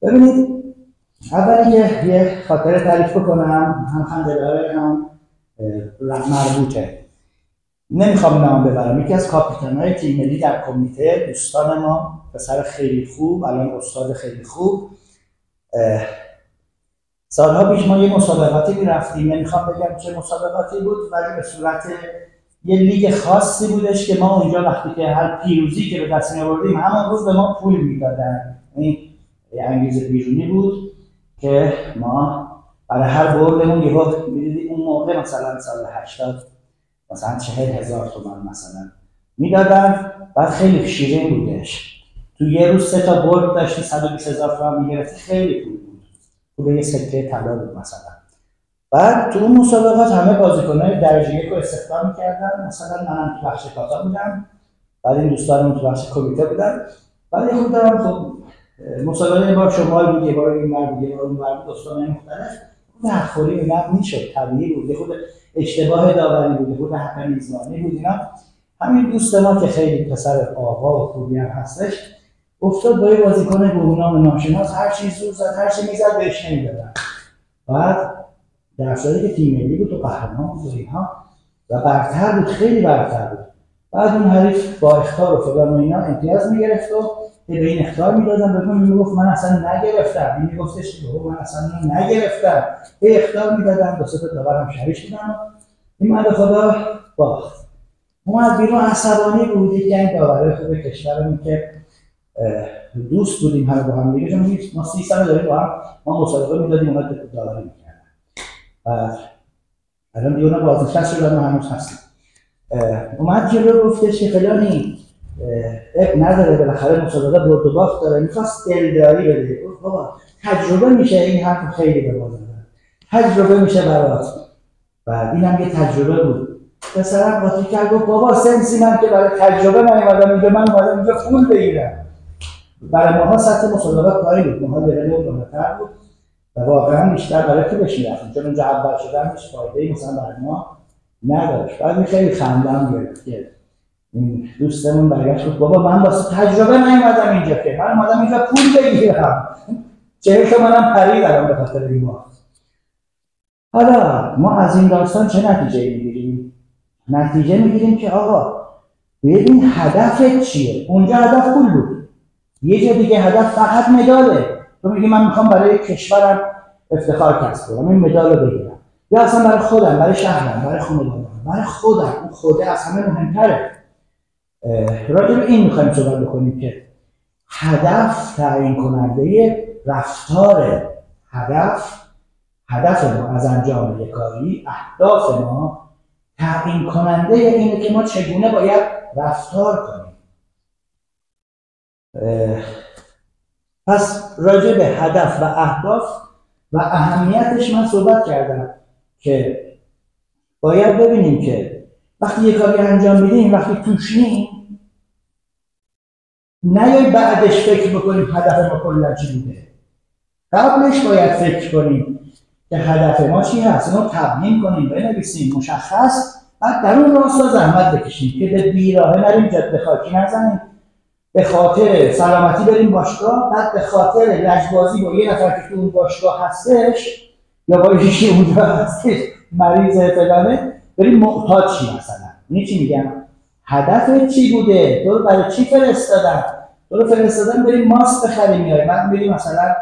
ببینید، اولی که یه خاطره تعریف بکنم، هم خنده‌داره هم مربوطه. نمیخوام نام ببرم. یکی از کاپیتان‌های تیم ملی در کمیته، دوستان ما، پسر خیلی خوب، الان استاد خیلی خوب، سالها پیش ما یه مسابقاتی میرفتیم، نمیخوام بگم چه مسابقاتی بود، ولی به صورت یه لیگ خاصی بودش که ما اونجا وقتی که هر پیروزی که به دست می‌آوردیم همون روز به ما پول میدادن. این انگیزه بیرونی بود که ما برای هر بردمون یهو می‌دیدیم. اون موقع مثلا سال 80 مثلا 40,000 تومان مثلا میدادن. بعد خیلی شیرین بودش. تو یه روز 3 تا برد داشتی 120,000 تومان میگرفتی. خیلی پول بود. پول یه سکه طلا بود مثلا. بعد تو اون مسابقات همه بازیکن‌های درجه یک رو استخدام می‌کردن. مثلا منم تو بخش کاتا بودم، بعد این دوستانم تو بخش کمیته بودن. بعد خود دارم خب مسابقه یه بار شمال بود، یه بار اینور بود، یه بار اونور بود، دوستان مختلف. خود حق‌خوری اینا میشد، طبیعی بود. خود اشتباه داوری بود، خود حق میزبانی بود. اینا همین دوست ما که خیلی پسر آقا و خوبی هم هستش، افتاد با یه بازیکن گمنام ناشناس، هر چیز زور زد، هر چی میزد بهش نمیدادن. بعد در صورتی که تیم ملی بود و قهرمان بود و اینها و برتر بود، خیلی برتر بود. بعد اون حریف با اخطار و فلان و اینا امتیاز میگرفت و به این اخطار میدادن. به من میگفت من اصلا نگرفتم. این میگفتش که من اصلا نگرفتم. به اخطار میدادن. دو سه تا داور هم شریک بودن. این مرد خدا باخت. اومد بیرون عصبانی بود. یکی از داورای خوب کشورمون که دوست بودیم همه با هم دیگه، چون ما 30 سال داریم با هم ما مسابقه میدادیم، اونا داوری میکردن. بعد الان دیگه اونا بازنشسته شدن و هنوز هستن. اومد جلو گفتش که فلانی نداره، بالاخره مسابقه برد و باخت داره، میخواست دلداری بده. بابا تجربه میشه، این حرف خیلی به بازه داره، تجربه میشه برات. بعد اینم یه تجربه بود. پسرم قاطی کرد گفت بابا سنسی من که برای تجربه نیومدم اینجا، من اومدم اینجا پول بگیرم. برای ماها سطح مسابقات پایین بود، ماها لول بالاتر بود و واقعا بیشتر برای پولش میرفتیم، چون اونجا اول شدن هیچ فایده‌ای مثلا برای ما نداشت. بعد خیلی خندم گرفت که این دوستمون برگشت گفت بابا من واسه تجربه نیومدم اینجا، که من اومدم اینجا پول بگیرم. 40 تومنم پریدم به خاطر این وقت. حالا ما از این داستان چه نتیجه میگیریم؟ نتیجه میگیریم که آقا ببین هدفت چیه؟ اونجا هدف پول بود، یه جا دیگه هدف فقط مداله. تو میگی من میخوام برای کشورم افتخار کسب کنم، این مدال رو بگیرم، یا اصلا برای خودم، برای شهرم، برای خانواده‌ام، برای خودم. اون خوده از همه مهمتره. راجع به این میخوایم صحبت بکنیم که هدف تعیین کننده رفتاره. هدف ما از انجام یک کاری، اهداف ما تعیین کننده اینه که ما چگونه باید رفتار کنیم. پس راجع به هدف و اهداف و اهمیتش من صحبت کردم که باید ببینیم که وقتی یک کاری انجام میدیم، وقتی توشیم، نه بعدش فکر بکنیم هدف ما کلا چی بوده. قبلش باید فکر کنیم که هدف ما چی هست، اینو تبیین کنیم، بنویسیم مشخص. بعد در اون راستا زحمت بکشیم که به بیراهه نریم، جاده خاکی نزنیم، به خاطر سلامتی بریم باشگاه، بعد به خاطر لجبازی با یه نفر که تو اون باشگاه هستش یا با یکی اونجا هستش مریض فلانه بریم محتاج چی مثلا. این چی میگم؟ هدفت چی بوده؟ تو رو برای چی فرستادن؟ تو رو فرستادن بریم ماسک بخریم، میای بعد میری مثلا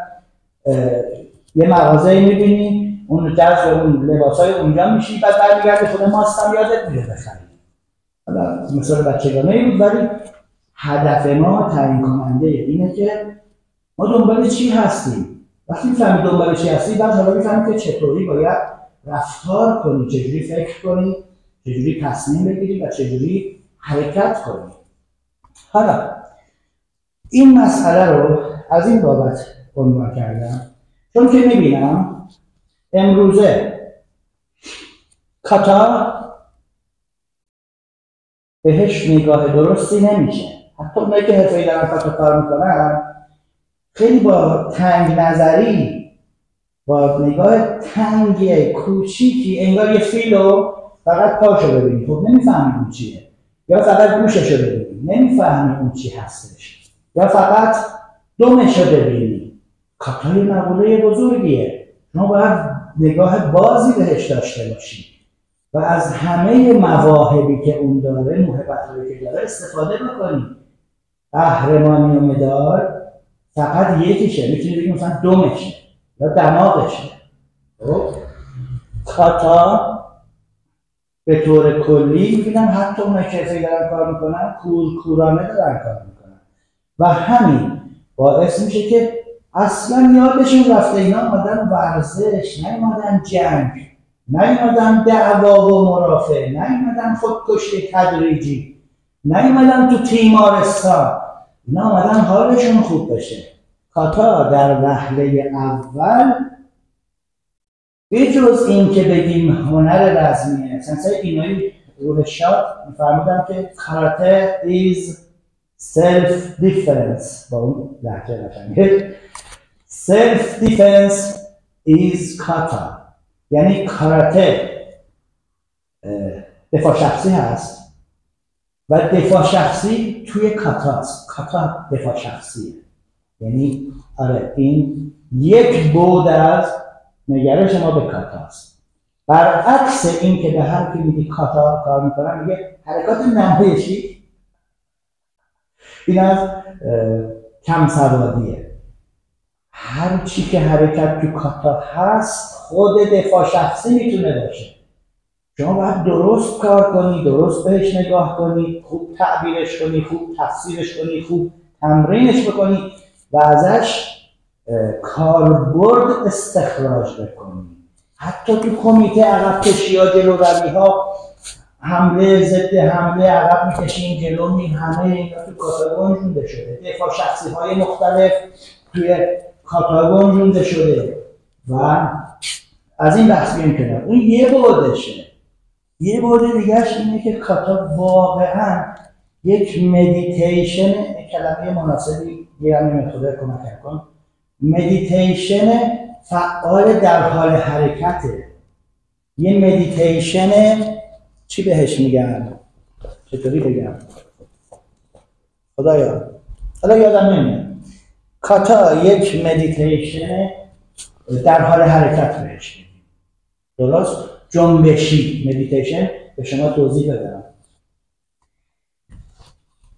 یه مغازه‌ای می‌بینی اون جذب اون لباسای اونجا میشی، بعد برمیگردی خود ماسک هم یادت میره بخری. حالا مثلا بچگانه‌ای بود، ولی هدف ما تعیین کننده اینه که ما دنبال چی هستیم. وقتی می‌فهمی دنبال چی هستی، بعد حالا می‌فهمی که چطوری باید رفتار کنی، چجوری فکر کنی، چجوری تصمیم بگیری و چجوری حرکت کنی. حالا این مسئله رو از این بابت عنوان کردم چون که می‌بینم امروزه کاتا بهش نگاه درستی نمیشه. حتی اونایی که حرفه‌ای دارن کاتا کار میکنن خیلی با تنگ نظری، با نگاه تنگ کوچیکی، انگار یه فیلو فقط پاشو ببینی، خب نمیفهمی اون چیه، یا فقط گوششو ببینی نمیفهمی اون چی هستش، یا فقط دمشو ببینی کاتا یه مقوله بزرگیه، شما باید نگاه بازی بهش داشته باشید و از همه مواهبی که اون داره، موهبت‌هایی که داره استفاده بکنید. قهرمانی و مدال فقط یکیشه، میتونید بگید مثلا دمشه یا دماغشه. کاتا به طور کلی میبینم حتی اون کسایی دارن کار میکنن کورکورانه دارن کار میکنن و همین باعث میشه که اصلا یادشون رفته اینا اومدن ورزش، نیومدن جنگ، نیومدن دعوا و مرافع، نیومدن خودکشی تدریجی، نیومدن تو تیمارستان، اینا اومدن حالشون خوب بشه. کاتا در وهله اول به جز این که بگیم هنر رزمیه، سنسای اینایی روح شاد میفرمودن که کاراته is self defense، با اون لحجه نشنگه self defense is kata، یعنی کاراته دفاع شخصی هست و دفاع شخصی توی کاتاست. کاتا دفاع شخصیه، یعنی آره این یک بود از نگرش ما به کاتاست. برعکس این که به هر کی میگی کاتا کار میکنن میگه حرکات نمایشی، این از کم سوادیه. هر چی که حرکت تو کاتا هست خود دفاع شخصی میتونه باشه. شما باید درست کار کنی، درست بهش نگاه کنی، خوب تعبیرش کنی، خوب تفسیرش کنی، خوب تمرینش بکنی و ازش کاربرد استخراج بکنی. حتی تو کمیته عقب کشی ها، جلو روی ها، حمله ضد حمله عقب میکشیم جلو می، همه اینا تو کاتا گنجونده شده. دفاع شخصی های مختلف توی کاتا گنجونده شده و از این بحث بیایم کنار. اون یه بودشه. یه بود دیگرش اینه که کاتا واقعا یک مدیتیشن، کلمه مناسبی گیرم نمیخوده کمک کن، مدیتیشن فعال در حال حرکته. یه مدیتیشن چی بهش میگن؟ چطوری بگم؟ خدایا حالا یادم نمیاد. کاتا یک مدیتیشن در حال حرکت بهش میگن. درست؟ جنبشی مدیتیشن به شما توضیح بدم.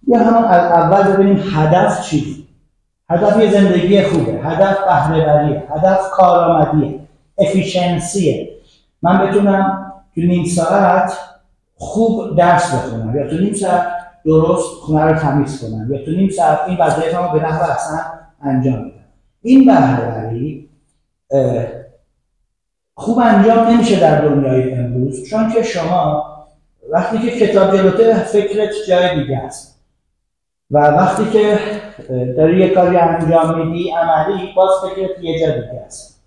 یا همون از اول ببینیم هدف چیه؟ هدف یه زندگی خوبه، هدف بهره وریه، هدف کارآمدیه، افیشنسیه. من بتونم تو نیم ساعت خوب درس بخونم، یا تو نیم ساعت درست خونه رو تمیز کنم، یا تو نیم ساعت این وظایفمو به نحو احسن انجام بدم. این بهره وری خوب انجام نمیشه در دنیای امروز، چون که شما وقتی که کتاب جلوته فکرت جای دیگه است و وقتی که داری یه کاری انجام میدی عملی، باز فکرت یه جا دیگه است.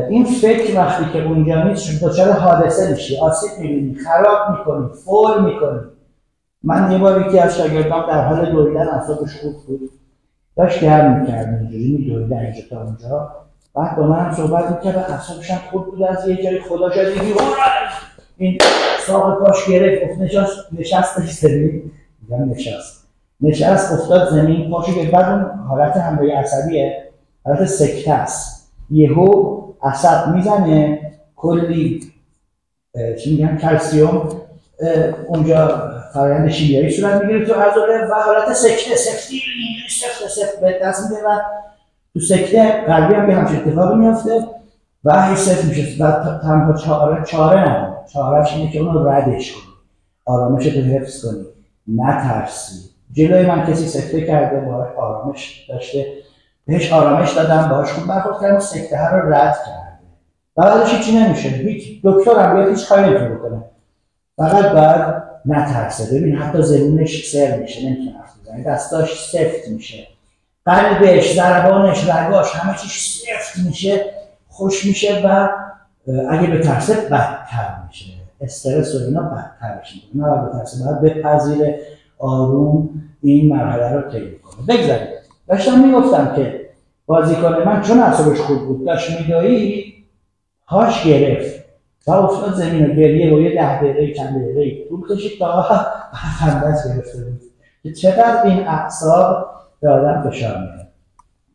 این فکر وقتی که اونجا نیست دچار حادثه میشی، آسیب میبینی، خراب میکنی، فول میکنی. من یه بار یکی از شاگردان در حال دویدن، اعصابش خوب بود، داشت گرم میکرد، اینجوری میدویدن اینجا تا اونجا، بعد با من هم صحبت میکرد، اعصابش هم خوب بود، از یه جای خدا شد دیدی این ساق پاش گرفت، نشستش زمین، میگم نشست افتاد زمین، پاشو گرفت. بعد اون حالت حمله عصبیه، حالت سکته است، یهو عصب میزنه، کلی چی میگن کلسیوم اونجا فرآیند شیمیایی صورت میگیره تو عضله و حالت سکته، سفتی سفت به دست میده و تو سکته قلبی هم به همچین اتفاقی میفته و هی سفت میشه. و تنها چاره نداره، چارهش اینه که اون رو ردش کنی، آرامشت رو حفظ کنی، نترسی. جلوی من کسی سکته کرده، باهاش آرامش داشته، بهش آرامش دادم، باهاش خوب برخورد کردم، سکته ها رو رد کرده و بعدش هیچی نمیشه، هیچ دکتر هم بیاد هیچ کاری نمیتونه بکنه، فقط باید نترسه. ببین حتی زبونش سر میشه، نمیتونه حرف بزنه، دستاش سفت میشه، قلبش، ضربانش، رگاش، همه چیش سفت میشه، خوش میشه و اگه به ترسه بدتر میشه، استرس و اینا بدتر میشه. نه باید بترسه، باید بپذیره، آروم این مرحله رو طی کنه. بگذارید داشتم میگفتم که بازیکن من چون اعصابش خوب بود، داشت میدوید، هاش گرفت و افتاد زمین و گریه و یه 10 دقیقه چند دقیقه طول کشید تا خندش گرفته بود که چقدر این اعصاب به آدم فشار میاره.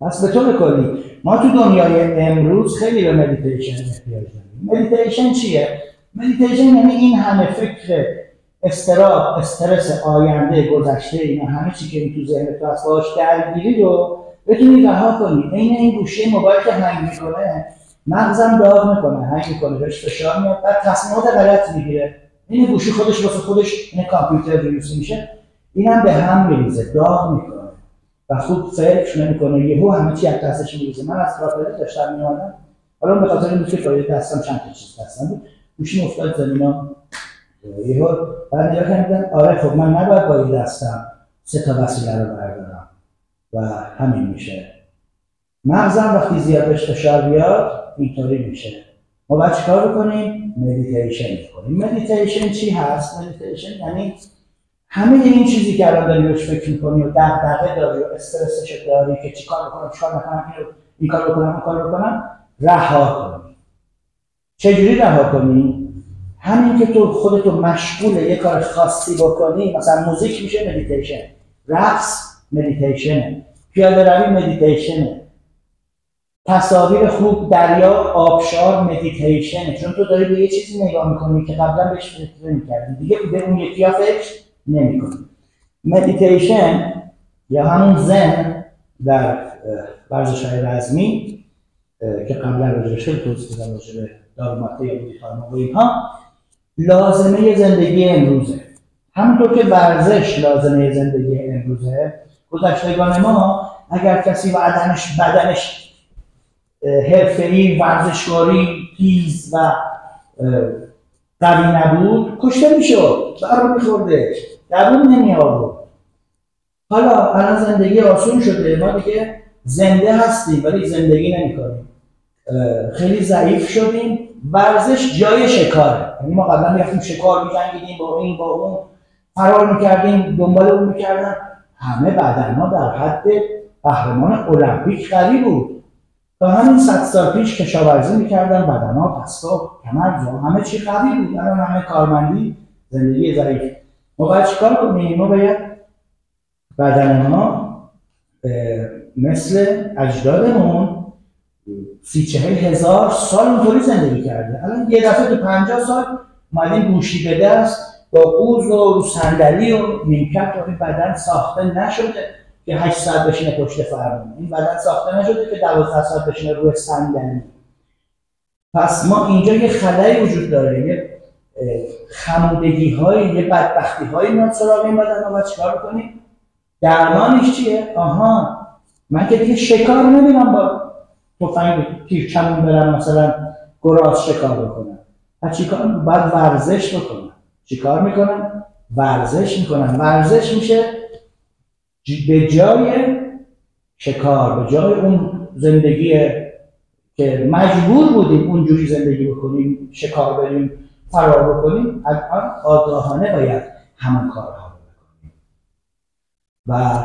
پس به طور کلی ما تو دنیای امروز خیلی به مدیتیشن احتیاج داریم. مدیتیشن چیه؟ مدیتیشن یعنی این همه فکر استراب، استرس آینده، گذشته، اینا همه چی که این تو ذهنت هست باهاش درگیری رو بتونی رها کنی. این گوشی موبایل که هنگ میکنه، مغزم داغ میکنه، هنگ میکنه، بهش فشار میاد، بعد تصمیمات غلط میگیره. این گوشی خودش واسه خودش این کامپیوتر ویروسی میشه، اینم به هم میریزه، داغ میکنه و خوب فکر نمیکنه، یهو همه چی از دستش میریزه. من از راپله داشتم میومدم، حالا به خاطر اینکه پای دستم چند تا چیز دستم بود، گوشی افتاد زمینا، یهو بعد نگاه کردم آره خب من نباید با این دستم 3 تا وسیله رو بردارم و همین میشه. مغزم وقتی زیاد بهش فشار بیاد اینطوری میشه. ما باید چیکار بکنیم؟ مدیتیشن بکنیم. مدیتیشن چی هست؟ مدیتیشن یعنی همه این چیزی که الان داری بهش فکر می‌کنی و دغدغه داری و استرسش داری که چیکار بکنم، چیکار نکنم، این کار بکنم، اون کار بکنم، رها کنی. چجوری رها کنی؟ همین که تو خودتو مشغول یه کار خاصی بکنی، مثلا موزیک میشه مدیتیشن، رقص مدیتیشنه، پیاده روی مدیتیشنه، تصاویر خوب، دریا، آبشار مدیتیشنه، چون تو داری به یه چیزی نگاه میکنی که قبلا بهش فکر نمی‌کردی، دیگه به اون یکی‌ها فکر نمی‌کنی. مدیتیشن یا همون زن در ورزش‌های رزمی که قبلا راجعش توضیح دادم، راجع به دارماته یا بودیکارما و اینها، لازمه زندگی امروزه. همونطور که ورزش لازمه زندگی امروزه، گذشتگان ما اگر کسی و بدنش حرفه‌ای، ورزشکاری، تیز و قوی نبود، کشته میشد، برو میخورده، دووم نمی آورد. حالا الان زندگی آسون شده، ما دیگه زنده هستیم ولی زندگی نمی کنیم، خیلی ضعیف شدیم. ورزش جای شکاره، یعنی ما قبلا میرفتیم شکار می‌جنگیدیم با این با اون، فرار میکردیم، دنبال اون میکردن، همه بدن‌ها در حد قهرمان المپیک قوی بود. تا همین 100 سال پیش کشاورزی میکردن، بدن‌ها، دستا، کمر، زانو، همه چی قوی بود. الان همه کارمندی، زندگی ضعیف. ما باید چیکار کنیم؟ ما باید بدن ما مثل اجدادمون 30-40 هزار سال اونطوری زندگی کرده. الان یه دفعه تو 50 سال اومدیم گوشی به دست با قوز و صندلی و نیمکت و این بدن ساخته نشده که 8 ساعت بشینه پشت فرمون. این بدن ساخته نشده که 12 ساعت بشینه روی صندلی. پس ما اینجا یه خلایی وجود داره، یه خمودگی‌های، یه بدبختی‌های میاد سراغ این بدن. ما باید چیکار کنیم؟ درمانش چیه؟ آها، من که دیگه شکار نمیرم با تفنگ تیر کمون برم مثلا گراز شکار بکنم. پس چیکار؟ باید ورزش بکنم. چیکار میکنم؟ ورزش میکنم. ورزش میشه به جای شکار، به جای اون زندگی که مجبور بودیم اونجوری زندگی بکنیم، شکار بریم، فرار بکنیم، الان آگاهانه باید همون کارها رو بکنیم. و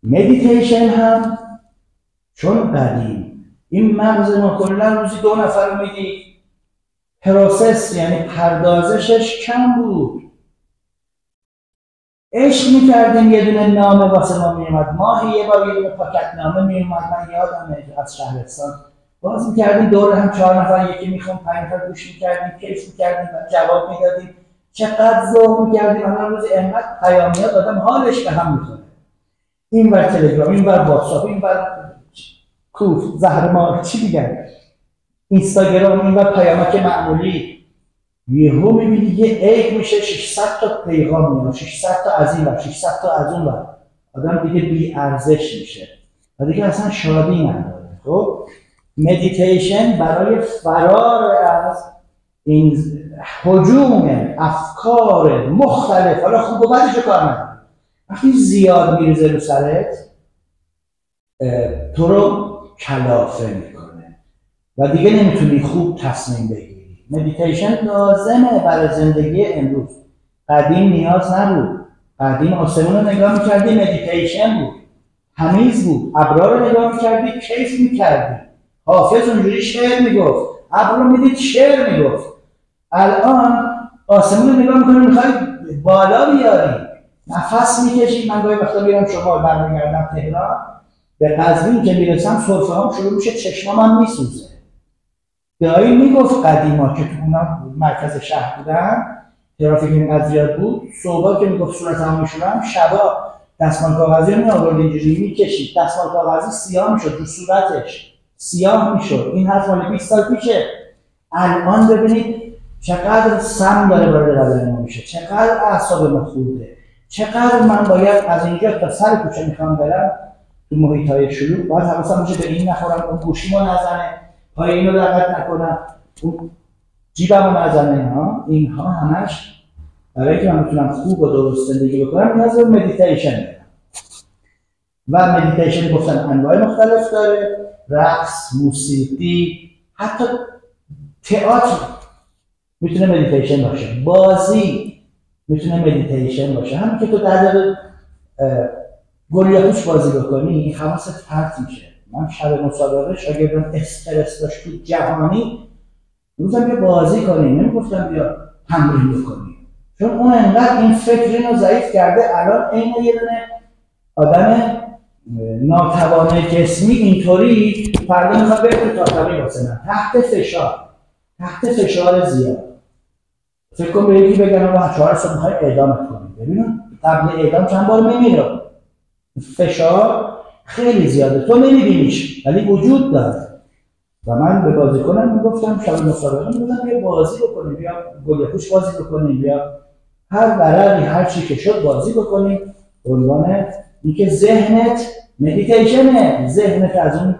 مدیتیشن هم چون قدیم این مغز ما کلا روزی 2 نفر رو میدید، پروسس یعنی پردازشش کم بود. عشق میکردیم، یه دونه نامه واسه ما میومد، ماهی یه بار یه دونه پاکت نامه میومد. من یادمه از شهرستان باز میکردیم دور هم 4 نفر، یکی میخوند، 5 نفر گوش میکردیم، کیف میکردیم و جواب میدادیم. چقدر ذوق میکردیم. الان روزی انقدر پیامیات آدم حالش به هم میخوره. این ور تلگرام، این ور واتساپ، این ور کوف، زهرمار، چی میگن، اینستاگرام، این ور پیامک معمولی. یهو میبینی یه عید میشه 600 تا پیغام میاد، 600 تا از این ور، 600 تا از اون ور. آدم دیگه بی ارزش میشه و دیگه اصلا شادی نداره. خب مدیتیشن برای فرار از این هجوم افکار مختلف، حالا خوب و بدش کار نداره، وقتی زیاد میریزه رو سرت تو رو کلافه میکنه و دیگه نمیتونی خوب تصمیم بگیری. مدیتیشن لازمه برای زندگی امروز. قدیم نیاز نبود. قدیم آسمون رو نگاه میکردی مدیتیشن بود، تمیز بود. ابرا رو نگاه میکردی کیف میکردی. حافظ اونجوری شعر میگفت، ابر رو میدید شعر میگفت. الان آسمون رو نگاه میکنی میخوای بالا بیاری، نفس میکشی. من گاهی وقتا میرم شمال برمیگردم تهران، به قزوین که میرسم سرفه هم شروع میشه، چشمام هم میسوزه. دایی میگفت قدیما که تو اونا مرکز شهر بودن ترافیک اینقدر زیاد بود، صبح که میگفت صورت هم میشورم، شبا دستمال کاغذی رو میآورد اینجوری میکشید، دستمال کاغذی سیاه میشد رو صورتش، سیاه میشد. این حرف مال 20 سال پیشه. الان ببینید چقدر سم داره وارد بدن ما میشه، چقدر اعصاب ما خورده، چقدر من باید از اینجا تا سر کوچه میخوام برم تو محیط‌های شلوغ باید حواسم باشه به این نخورم، اون گوشیمو نزنه، پای اینو دقت نکنم، اون جیبمو نزنه. اینها همش برای که من بتونم خوب و درست زندگی بکنم نیاز به مدیتیشن دارم. و مدیتیشن گفتن انواع مختلف داره، رقص، موسیقی، حتی تئاتر میتونه مدیتیشن باشه، بازی میتونه مدیتیشن باشه. همین که تو در گلیاهوش بازی بکنی حواست پرت میشه. من شب مسابقه شاگردان استرس داشت تو جهانی، روزم بیا بازی کنیم، نمیگفتم بیا تمرین بکنیم، چون اون انقدر این فکر اینو ضعیف کرده. الان این یه دونه آدم ناتوان جسمی اینطوری فردا میخواد بره تو تاتمی واسه من، تحت فشار زیاد. فکر کن به یکی بگن آقا 4 صبح میخوای اعدامت کنیم، ببینون قبل اعدام چند بار میمیره. فشار خیلی زیاده، تو نمیبینیش ولی وجود داره. و من به بازیکنم میگفتم شب مسابقه میگفتم بیا بازی بکنیم، بیا گلیاهوش بازی بکنیم، بیا هر ورقی هر چی که شد بازی بکنیم، به عنوان اینکه ذهنت مدیتیشنه، ذهنت از اون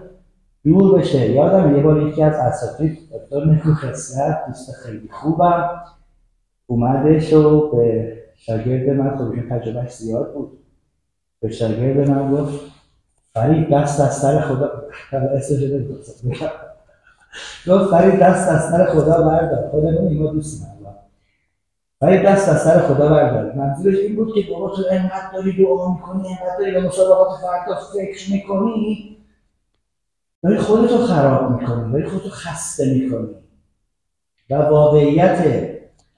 دور بشه. یادم یه بار یکی از اساتید دکتر نیکو خسرت، دوست خیلی خوبم، اومدش و به شاگرد من، خب ایشون تجربهش زیاد بود، به شاگرد من گفت فرید دست از سر خدا، گفت فرید دست از سر خدا بردار، خودمون ایما دوست ندارم، فرید دست از سر خدا بردار. منظورش این بود که بابا تو انقدر داری دعا میکنی، انقدر داری به مسابقات فردا فکر میکنی، داری خودتو خراب میکنی، داری خودتو خسته میکنی. و واقعیت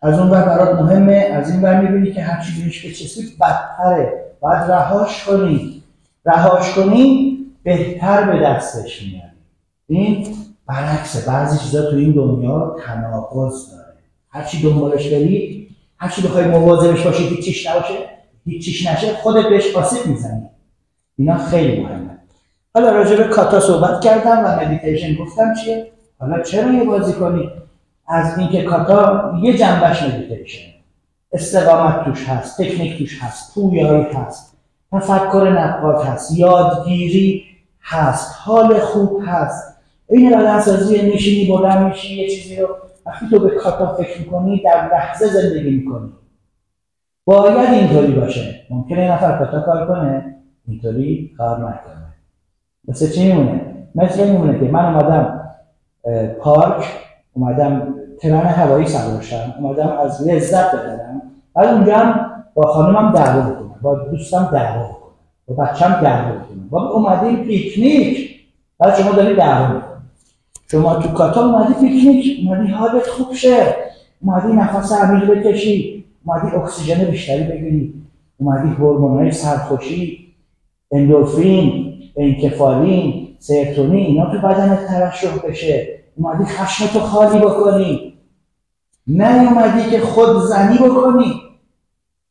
از اون ور برات مهمه، از این ور میبینی که هرچی بهش بچسبی بدتره، باید رهاش کنی بهتر به دستش میاری. این برعکسه، بعضی چیزا تو این دنیا تناقض داره، هرچی دنبالش بری، هرچی بخوای مواظبش باشی هیچیش نشه، خودت بهش آسیب میزنی. اینا خیلی مهمه. حالا راجع به کاتا صحبت کردم و مدیتیشن گفتم چیه؟ حالا چرا یه بازی کنی؟ از اینکه کاتا یه جنبش مدیتیشن، استقامت توش هست، تکنیک توش هست، پویایی هست، تفکر نقاد هست، یادگیری هست، حال خوب هست. این بدنسازی نشینی بلند میشی، یه چیزی رو وقتی تو به کاتا فکر میکنی در لحظه زندگی میکنی. باید اینطوری باشه. ممکنه یه نفر کاتا کار کنه اینطوری کار نکنه. مثل چی میمونه؟ مثل این میمونه که من اومدم پارک، اومدم ترن هوایی سوار شدم، اومدم از لذت ببرم، بعد اونجا هم با خانومم دعوا بکنم، با دوستم دعوا بکنم، با بچه‌م دعوا بکنم. بعد اومدیم پیکنیک، بعد شما دارید دعوا میکنید. شما تو کاتا اومدی پیکنیک، اومدی حالت خوب شه، اومدی نفس عمیق بکشی، اومدی اکسیژن بیشتری بگیری، اومدی هورمونای سرخوشی، اندورفین، انکفالین، سرتونین اینا تو بدنت ترشح بشه، اومدی خشمتو خالی بکنی، نه اومدی که خودزنی بکنی.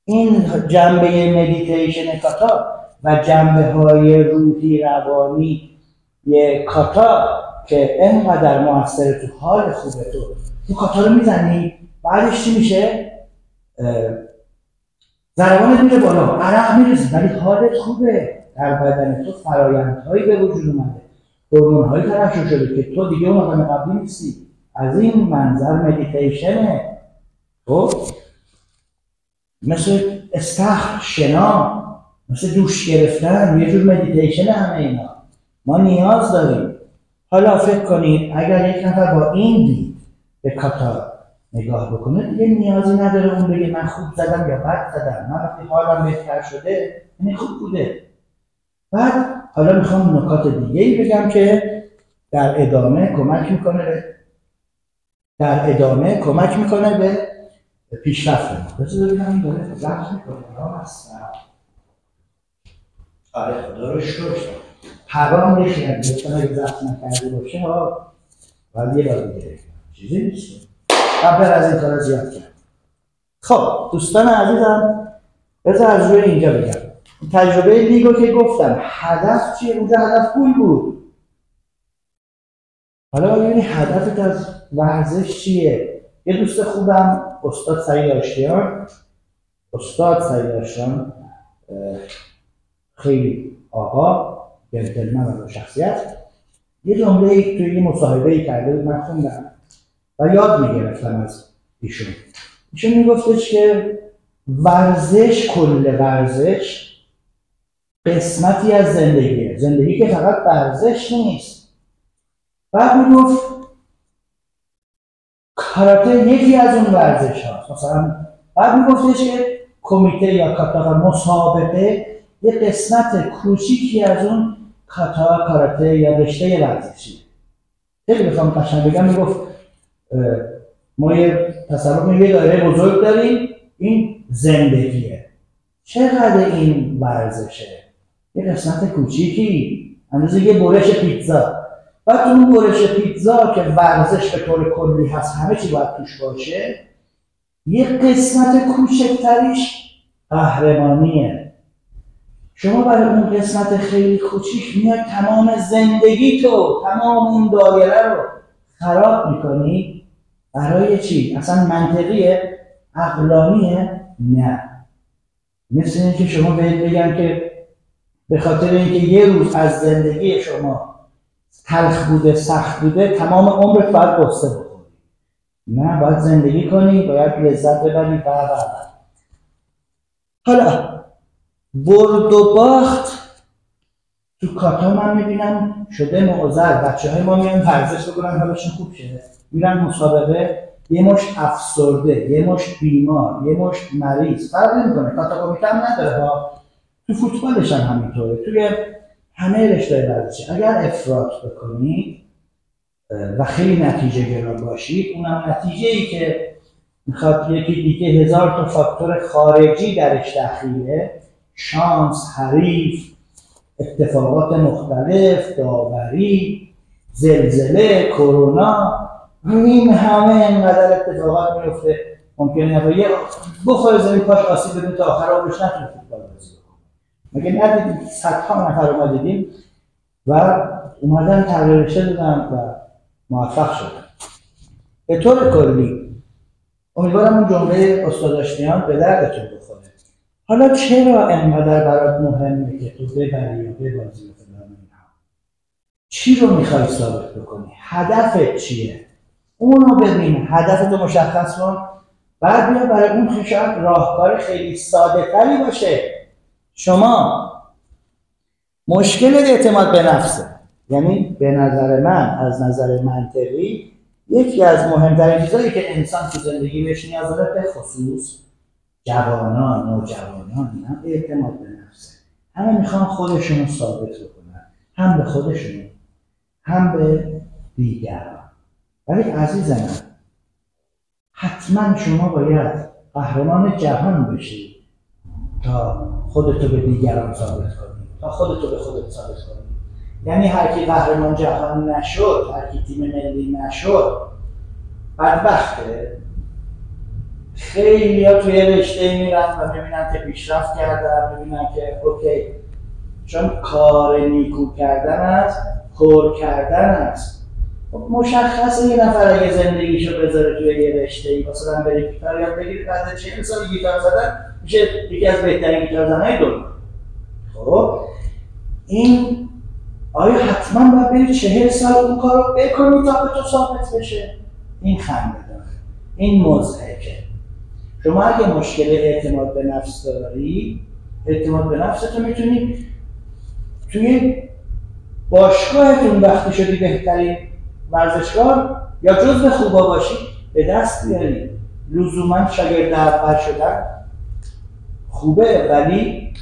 این جنبه مدیتیشن کاتا و جنبه های روحی روانی کاتا که اینقدر موثره تو حال خوبه، تو کاتا رو میزنی، بعدش چی میشه؟ ضربانت میره بالا، عرق میریزی، ولی حالت خوبه، در بدن تو فرایندهایی به وجود اومده، هورمون‌های ترشح شده که تو دیگه اون آدم قبلی نیستی. از این منظر مدیتیشنه. خب مثل استخر، شنا، مثل دوش گرفتن، یه جور مدیتیشن همه اینا. ما نیاز داریم. حالا فکر کنید اگر یک نفر با این دید به کاتا نگاه بکنه، دیگه نیازی نداره اون بگه من خوب زدم یا بد زدم، من وقتی حالم بهتر شده یعنی خوب بوده. بعد حالا میخوام نکات دیگه‌ای بگم که در ادامه کمک میکنه به پیشرفت ما. بذار ببینم داره رفت میکنه. آره خدا رو شکر. حرام یکی از دوستان اگه ضبط نکرده باشه ها باید یه بار دیگه چیزی نیست. قبل از این کارا زیاد کرد. خب دوستان عزیزم بذار از روی اینجا بگم. تجربه لیگو که گفتم هدف چیه؟ اونجا هدف پول بود. حالا ببینید هدفت از ورزش چیه؟ یه دوست خوبم استاد سعید آشتیان خیلی آقا جنتلمن و شخصیت یه جمله توی یه مصاحبه کرده بود من خوندم و یاد میگرفتم از ایشون میگفتش که ورزش کل ورزش قسمتی از زندگی که فقط ورزش نیست. بعد میگفت کاراته یکی از اون ورزش هاست مثلا. بعد میگفتش که کمیته یا کاتا مسابقه یه قسمت کوچیکی از اون کاتا کاراته یا رشته ورزشی. خیلی بخوام قشنگ بگم میگفت ما یه تصور کنیم یه دایره بزرگ داریم این زندگیه. چقدر این ورزشه؟ یه قسمت کوچیکی اندازه یه برش پیتزا. بعد اون برش پیتزا که ورزش به طور کلی هست همه چی باید توش باشه یه قسمت کوچکتریش قهرمانیه. شما برای اون قسمت خیلی کوچیک میاد تمام زندگی تو تمام اون دایره رو خراب میکنی. برای چی؟ اصلا منطقیه؟ عقلانیه؟ نه. مثل اینکه شما بهت بگم که به خاطر اینکه یه روز از زندگی شما تلخ بوده سخت بوده تمام عمرت باید قصه بخوری. نه، باید زندگی کنی، باید لذت ببری و حالا برد و باخت تو کاتا من میبینم شده معضل. بچه‌های ما میان ورزش بکنن حالشون خوب شه میرن مسابقه یه مشت افسرده یه مشت بیمار یه مشت مریض فرق نمیکنه. کاتا کمیته هم نداره ها. تو فوتبالش هم همینطوره. توی همه رشته ورزشی اگر افراط بکنید و خیلی نتیجه گرا باشید اونم نتیجه‌ای که میخواد یکی دیگه 1000 تا فاکتور خارجی درش دخیله، شانس، حریف، اتفاقات مختلف، داوری، زلزله، کرونا، این همه اینقدر اتفاقات میفته ممکنه یه بخوره زمین پاش آسیب بده تا آخر عمرش نتونه فوتبال بازی کنه. مگه ندیدیم صدها نفر ما دیدیم و اومدن تغییر رشته دادن و موفق شدن. به طور کلی امیدوارم اون جمله استاد آشتیان به دردتون بخوره. حالا چرا انقدر برات مهمه که تو ببری یا ببازی و فلان اینها؟ چی رو میخوای ثابت بکنی؟ هدفت چیه؟ اونو ببین، هدفتو مشخص کن، بعد بیا برای اون شاید راهکار خیلی ساده تری باشه. شما مشکل اعتماد به نفسه، یعنی به نظر من از نظر منطقی یکی از مهمترین چیزایی که انسان تو زندگی بهش نیاز داره به خصوص جوانان، نوجوانان، هم اعتماد به نفسه. همه میخوان خودشونو ثابت بکنن، هم به خودشون هم به دیگران. ولی عزیز من حتما شما باید قهرمان جهان بشی تا خودتو به دیگران ثابت کنی، تا خودتو به خودت ثابت کنی. یعنی هر کی قهرمان جهان نشد، هر کی تیم ملی نشد بدبخته. خیلی ها توی رشته میرن و میبینن که پیشرفت کردن، میبینن که اوکی، چون کار نیکو کردن است، پر کردن است. مشخصه یه نفر اگه زندگیشو بذاره توی یه رشته‌ای، مثلا بره گیتار یاد بگیره، بعد 40 سال گیتار زدن میشه یکی از بهترین گیتارزن‌های دنیا. خب این آیا حتما باید بری 40 سال اون کارو بکنی تا به تو ثابت بشه؟ این خنده داره، این مضحکه. شما اگه مشکل اعتماد به نفس داری، اعتماد به نفستو میتونی توی باشگاهتون وقتی شدی بهترین ورزشکار یا جزو خوبا باشی به دست بیاری. لزوما شاگرد اول شدن خوبه، ولی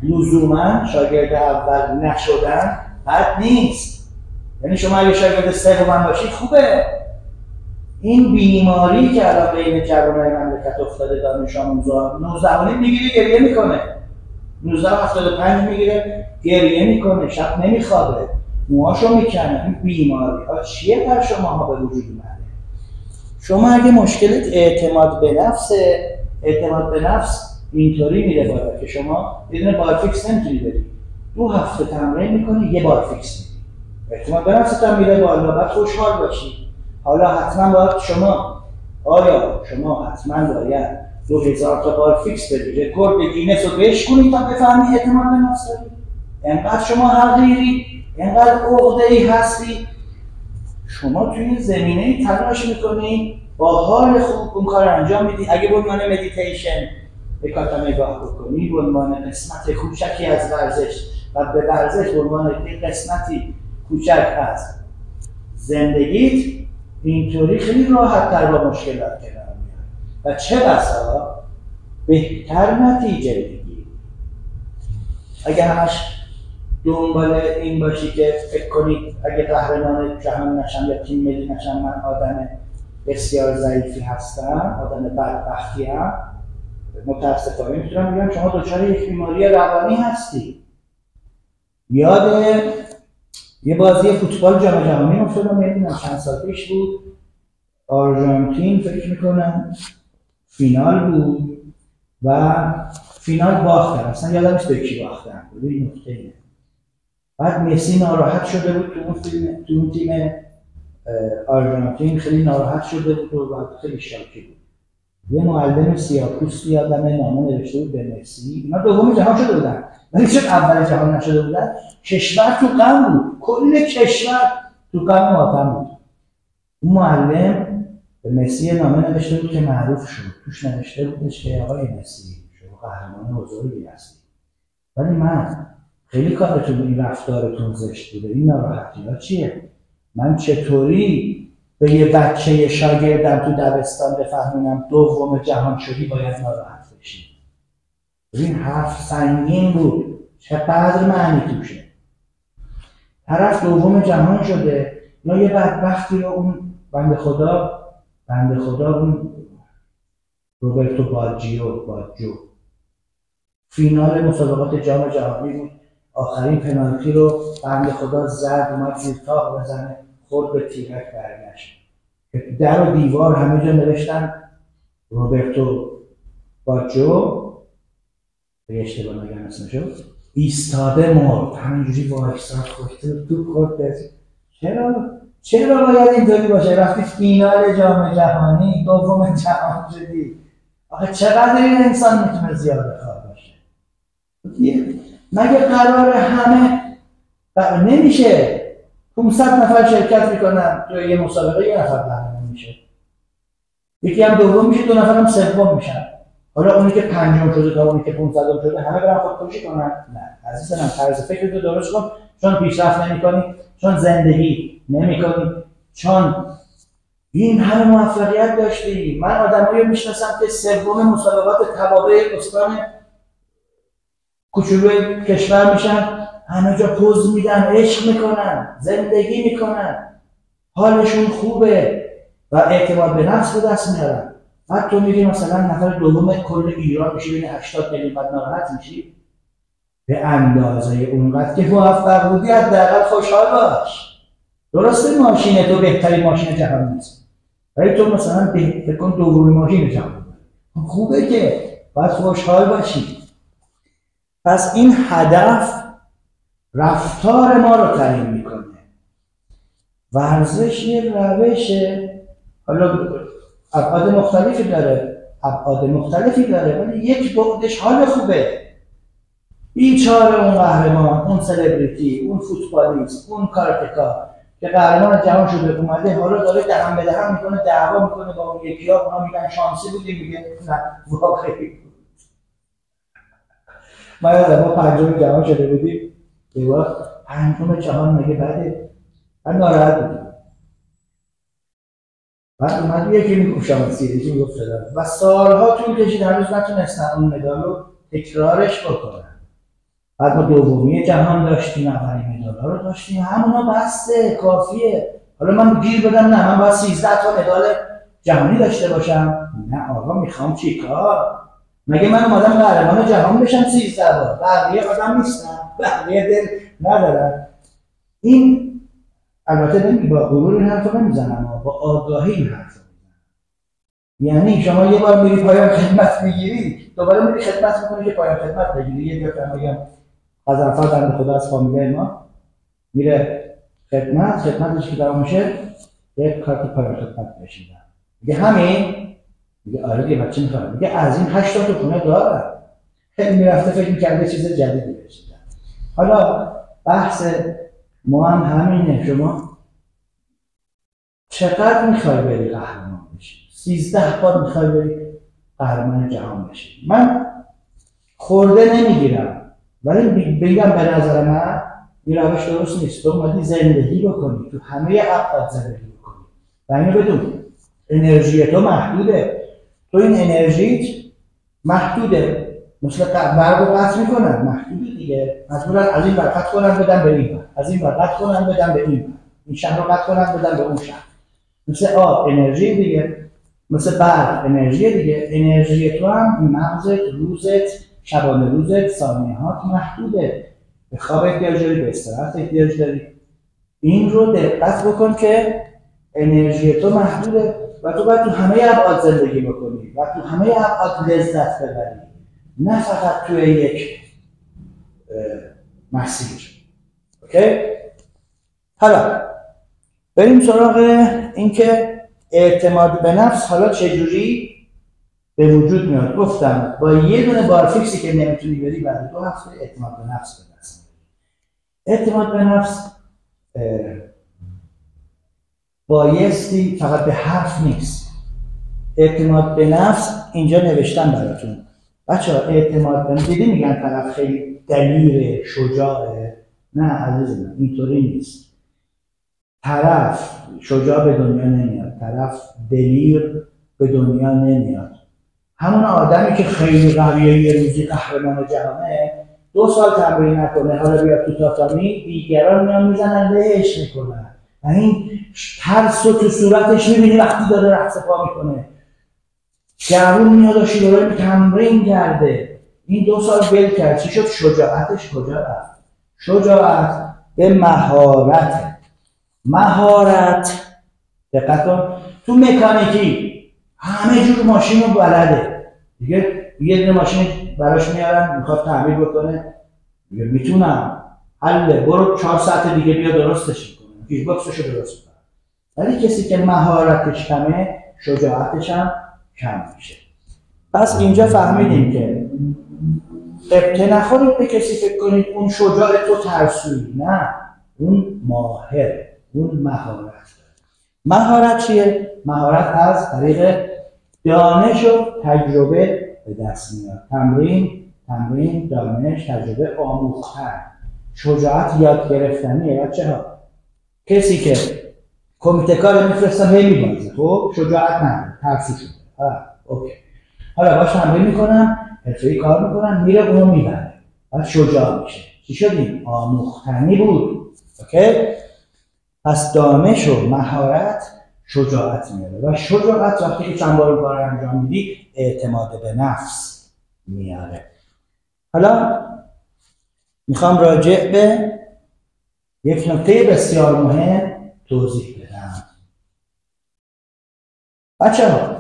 لزوما شاگرد اول نشدن بد نیست. یعنی شما اگه شاگرد سوم باشی خوبه. این بیماری که الان بین جوانای مملکت افتاده، دانش آموزا 19 میگیره گریه میکنه، 19.75 میگیره گریه میکنه، شب نمیخوابه، موهاشو میکنه. این بیماری ها چیه در شما ها به وجود اومده؟ شما اگه مشکلت اعتماد به نفس اینطوری میره بالا که شما بدون بارفیکس نمیتونی برید. 2 هفته تمرین میکنی، یه بارفیکس میدی، اعتماد به نفست هم میره بالا، بعد خوشحال باشی. حالا حتما باید شما 2000 تا بارفیکس بدی، رکورد گینس رو بشکنید تا بفهمی اعتماد به نفس داری. انقدر شما حقیری، انقدر عقده‌ای هستی. شما توی این زمینه تلاش میکنی، با حال خوب اون کار انجام میدی. اگه به عنوان مدیتیشن به کارتا نگاه بکنی، به عنوان قسمت کوچکی از ورزش و به ورزش به عنوان قسمتی کوچک از زندگیت، اینطوری خیلی راحت تر با مشکلات کنار میاد و چه بسا بهتر نتیجه بگیری. اگه همش دنبال این باشی که فکر کنید اگه قهرمان جهان نشم یا تیم ملی نشم من آدم بسیار ضعیفی هستم، آدم بدبختی ام، متاسفانه میتونم بگم شما دچار یک بیماری روانی هستی. یاد یه بازی فوتبال جام جهانی افتادم، نمیدونم چند سال پیش بود، آرژانتین فکر میکنم فینال بود و فینال باختن، اصلا یادم نیست به کی باختن. این نکته اینه. بعد مسی ناراحت شده بود تو اون تیم آرژانتین، خیلی ناراحت شده بود و بعد خیلی شاکی بود. یه معلم سیاه‌پوستی یادم نامه نوشته بود به مسی. اینا دوم جهان شده بودن ولی چون اول جهان نشده بودن، کشور تو غم بود، کل کشور تو غم و ماتم بود. اون معلم به مسی نامه نوشته بود که معروف شد، توش نوشته بودش که آقای مسی شما قهرمان بزرگی هستی، ولی من خیلی کارتون این رفتارتون زشت بوده، این ناراحتی ها چیه؟ من چطوری به یه بچه شاگردم تو دبستان بفهمونم دوم جهان شدی باید ناراحت بشی؟ این حرف سنگین بود، چقدر معنی توشه. طرف دوم جهان شده یا یه بدبختی رو اون بنده خدا اون روبرتو باجیو فینال مسابقات جام جهانی بود، آخرین پنالتی رو بنده خدا زد، اومد زیر تاق بزنه، خورد به تیرک برگشت. در و دیوار همه جا نوشتن روبرتو باجیو، به اشتباه نگم اسمشو، ایستاده مرد، همینجوری وایساد خورد تو خورد. چرا باید اینطوری باشه؟ رفتی فینال جام جهانی، دوم جهان شدی. آخه چقدر این انسان میتونه زیاده خواه باشه؟ مگه قرار همه نمیشه 500 نفر شرکت میکنن تو یه مسابقه، یه نفر قهرمان میشه، یکی هم دوم میشه، 2 نفر هم سوم میشن. حالا اونی که 5م شده تا اونی که 500م شده همه برن خودکشی کنن؟ نه عزیز من، طرز فکرتو درست کن. چون پیشرفت نمیکنی، چون زندگی نمیکنی، چون این همه موفقیت داشتی. من آدمایی میشناسم که سوم مسابقات توابع استان کوچولوی کشور میشن، همه جا پوز میدن، عشق میکنن، زندگی میکنن، حالشون خوبه و اعتماد به نفس به دست میارن. بعد تو میگی مثلا نفر دوم کل ایران میشه، بین 80 میلیون، بعد ناراحت میشی؟ به اندازه اونقدر که موفق بودی حداقل خوشحال باش. درسته ماشین تو بهترین ماشین جهان نیست، ولی تو مثلا فکر کن دومین ماشین جهان خوبه که باید خوشحال باشی. پس این هدف رفتار ما رو تعیین میکنه. ورزش یه روشه، حالا ابعاد مختلفی داره ولی یک بعدش حال خوبه. بیچاره اون قهرمان، اون سلبریتی، اون فوتبالیست، اون کاراتکا که قهرمان جهان شده اومده حالا داره دهن به دهن میکنه، دعوا میکنه با اون یکی ها، اونا میگن شانسی بودی، میگه نه واقعی بود. ما یادم ما 5م جهان شده بودیم، یه وقت 5م جهان مگه بده؟ من ناراحت بودیم. بعد اومد یکی میگفت شانسی، یکی میگفت فلان و سالها طول کشید هنوز نتونستن اون مدال رو تکرارش بکنن. بعد ما دومی جهان داشتیم، اولین مدال رو داشتیم، همونا بسته کافیه. حالا من گیر بدم نه من باید 13 تا مدال جهانی داشته باشم؟ نه آقا، میخوام چیکار؟ مگه من اومدم قهرمان جهان بشم 13 بار؟ بقیه آدم نیستم، بقیه دل ندارن. این البته با غرور این حرف رو نمیزنم، با آگاهی این حرف رو میزنم. یعنی شما یه بار میری پایان خدمت میگیری، دوباره میری خدمت میکنی که پایان خدمت بگیری. یه دیگه میگم غضنفر بنده خدا از فامیلای ما میره خدمتش که تمام میشه یک کارت پایان خدمت بهش میدن. میگه همین؟ میگه آره دیگه بچه میخوام. میگه از این 8 تا خونه دارم. میرفته فکر میکرده چیز جدیدی بهش میدن. حالا بحث ما هم همینه. شما چقدر میخوای بری قهرمان بشی؟ 13 بار میخوای بری قهرمان جهان بشی. من خورده نمیگیرم، ولی بگم به نظر من این روش درست نیست. تو اومدی زندگی بکنی، تو همه ابعاد زندگی بکنی و اینو بدون انرژی تو محدوده. تو این انرژیت محدوده، مثل برق رو قطع میکنن، محدوده دیگه. مجبورن از این ور قطع کنن بدن به این ور، از این ور قطع کنن بدن به این ور، این شهر رو قطع کنن بدن به اون شهر. مثل آب انرژی دیگه، مثل برق انرژی دیگه. انرژی تو هم مغزت، روزت، شبانه روزت، ثانیه‌هات محدوده. به خواب احتیاج داری، به استراحت احتیاج داری. این رو دقت بکن که انرژی تو محدوده و تو باید تو همه ابعاد زندگی بکنی و تو همه ابعاد لذت ببری، نه فقط توی یک مسیر. اوکی؟ حالا بریم سراغ اینکه اعتماد به نفس حالا چجوری به وجود میاد. گفتم با یه دونه بارفیکسی که نمیتونی بری بعد 2 هفته اعتماد به نفس به دست میاری. اعتماد به نفس بایستی فقط به حرف نیست. اعتماد به نفس اینجا نوشتم براتون بچه ها. اعتماد به نفس دیدی میگن طرف خیلی دلیره، شجاعه. نه عزیزم، اینطوری نیست. طرف شجاع به دنیا نمیاد، طرف دلیر به دنیا نمیاد. همون آدمی که خیلی قویه یه روزی قهرمان جهانه 2 سال تمرین نکنه، حالا بیاد تو تاتامی دیگران میان میزنن بهش میکنن و این ترس رو تو صورتش میبینی وقتی داره رقص پا میکنه. جوون میاد و شیوه تمرین کرده، این 2 سال ول کرد. چی شد؟ شجاعتش کجا رفت؟ شجاعت به مهارت. مهارت دقت کن، تو مکانیکی همه جور ماشین رو بلده دیگه. یه دونه ماشین براش میارن میخواد تعمیر بکنه، میگه میتونم، حله، برو 4 ساعت دیگه بیا درستش کنه، پیش باکسشو درست کنه. ولی کسی که مهارتش کمه شجاعتش هم کم میشه. پس اینجا فهمیدیم که قبطه نخورید به کسی فکر کنید اون شجاع تو ترسویی. نه، اون ماهر، اون مهارت داره. مهارت چیه؟ مهارت از طریق دانش و تجربه به دست میاد. تمرین، دانش، تجربه، آموختن. شجاعت یاد گرفتنیه بچه‌ها. کسی که کمیته کار میفرستن هی میبازه، خب شجاعت نداره، ترسی شده. اوکی. حالا باش تمرین میکنم، حرفه‌ای کار میکنم، میره اونو میبره، بعد شجاع میشه. چی شدیم؟ آموختنی بود. اوکی؟ پس دانش و مهارت شجاعت میاره و شجاعت وقتی که چند بار کار انجام میدی اعتماد به نفس میاره. حالا میخوام راجع به یک نکته بسیار مهم توضیح بدم. بچه‌ها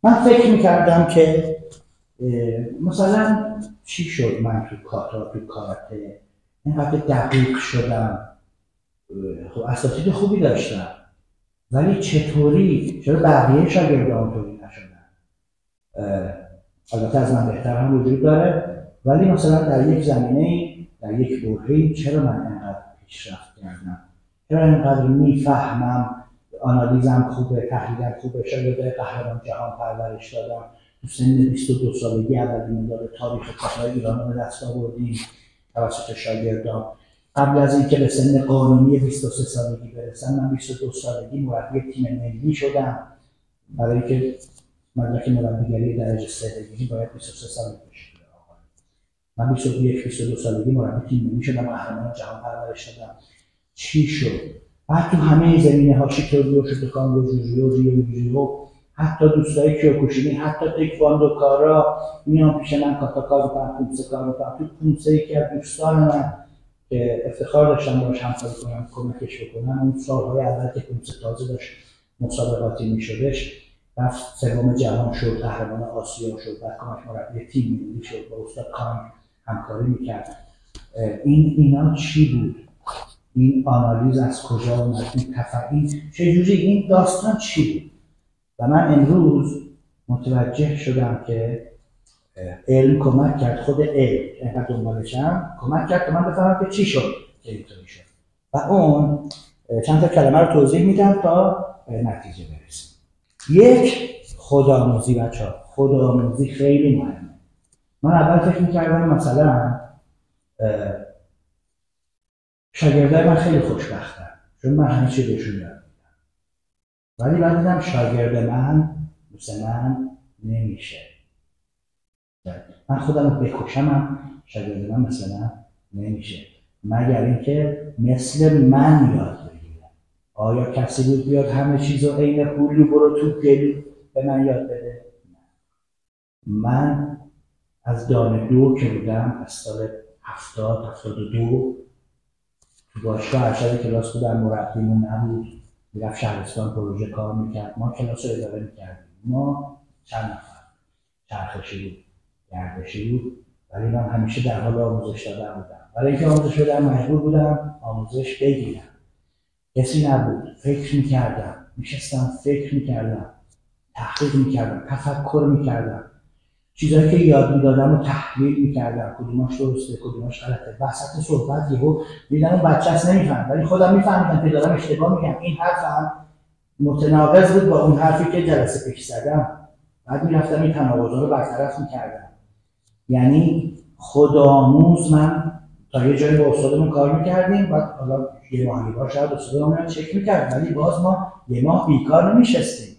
من فکر میکردم که مثلا چی شد من تو کاراته اینقدر دقیق شدم، خب اساتید خوبی داشتم، ولی چرا بقیه شاگردان طوری نشدن؟ البته از من بهتر هم وجود داره، ولی مثلا در یک زمینه، در یک برهه‌ای چرا من اینقدر پیشرفت کردم؟ چرا اینقدر میفهمم؟ آنالیزم خوبه، تحلیلم خوبه، شاگرد قهرمان جهان پرورش دادم. تو سن 22 سالگی اولین مدال تاریخ کاپای ایران رو به دست آوردیم توسط شاگردان. قبل از اینکه به سن قانونی 23 سالگی برسم، من 22 سالگی مربی تیم ملی شدم. برای که مدرک مربیگری درجه 3 بگیری باید 23 سالگی بشه. من 22 سالگی مربی تیم ملی شدم، قهرمان جهان پرورش دادم. چی شد؟ بعد تو همه زمینه‌ها شیتوریو، شوتوکانگو، جوجو، ریو، حتی دوستای کیوکوشینی، حتی تکواندو کارا میان پیش من کاتا کار میکنم، پونسه کار میکنم. تو پونسه یکی از دوستان من که افتخار داشتم باهاش همکاری کنم، کمکش بکنم، اون سالهای اول که پونسه تازه داشت مسابقاتی میشدش، رفت سوم جهان شد، قهرمان آسیا شد، بعد کمک مربی تیم ملی شد، با استاد کان همکاری میکرد. اینا چی بود؟ این آنالیز از کجا اومد؟ این تفعیل چجوری؟ این داستان چی بود؟ و من امروز متوجه شدم که علم کمک کرد، خود علم اینقدر دنبالشم کمک کرد که من بفهمم که چی شد که اینطوری شد. و اون چند تا کلمه رو توضیح میدم تا به نتیجه برسیم. یک، خودآموزی. بچه‌ها خودآموزی خیلی مهمه. من اول فکر میکردم مثلا شاگردای من خیلی خوشبختن چون من همه چی بهشون یاد میدم، ولی بعد دیدم شاگرد من مثل من نمیشه. من خودم رو بکشم، شاگرد من مثل من نمیشه، مگر اینکه مثل من یاد بگیره. آیا کسی بود بیاد همه چیز رو عین پولی برو تو گلو به من یاد بده؟ من از دانه 2 که بودم، از سال 72 تو باشگاه ارشد کلاس بودم، مربیمون نبود، میرفت شهرستان پروژه کار میکرد، ما کلاس رو اداره میکردیم. ما چند نفر، چرخشی بود، گردشی بود، ولی من همیشه در حال آموزش دادن بودم. برای اینکه آموزش بدم مجبور بودم آموزش بگیرم. کسی نبود، فکر میکردم، میشستم فکر میکردم، تحقیق میکردم، تفکر میکردم، چیزایی که یاد میدادم رو تحلیل میکردم، کدوماش درسته کدوماش غلطه. وسط صحبت یهو دیدم اون بچه‌اش نمیفهم، ولی خودم میفهمیدم که دارم اشتباه میگم. این حرفم متناقض بود با اون حرفی که جلسه پیش زدم. بعد میرفتم این تناقضا رو برطرف میکردم. یعنی خودآموز. من تا یه جایی با استادمون کار میکردیم، بعد حالا یه ماهی بار شاید استادمون چک میکرد، ولی باز ما یه ماه بیکار نمیشستیم.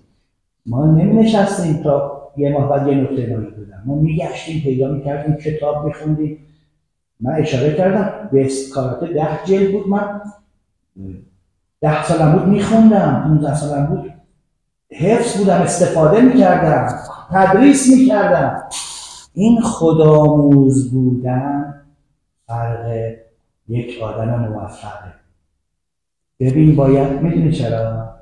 ما نمی‌نشستیم تا یه ماه بعد یه نکته نهایی بدم. ما میگشتیم، پیدا میکردیم، کتاب میخوندیم. من اشاره کردم بیست کاراته 10 جلد بود، من 10 سالم بود میخوندم، 15 سالم بود حفظ بودم، استفاده میکردم، تدریس میکردم. این خودآموز بودن فرق یک آدم موفقه. ببین باید، میدونی چرا؟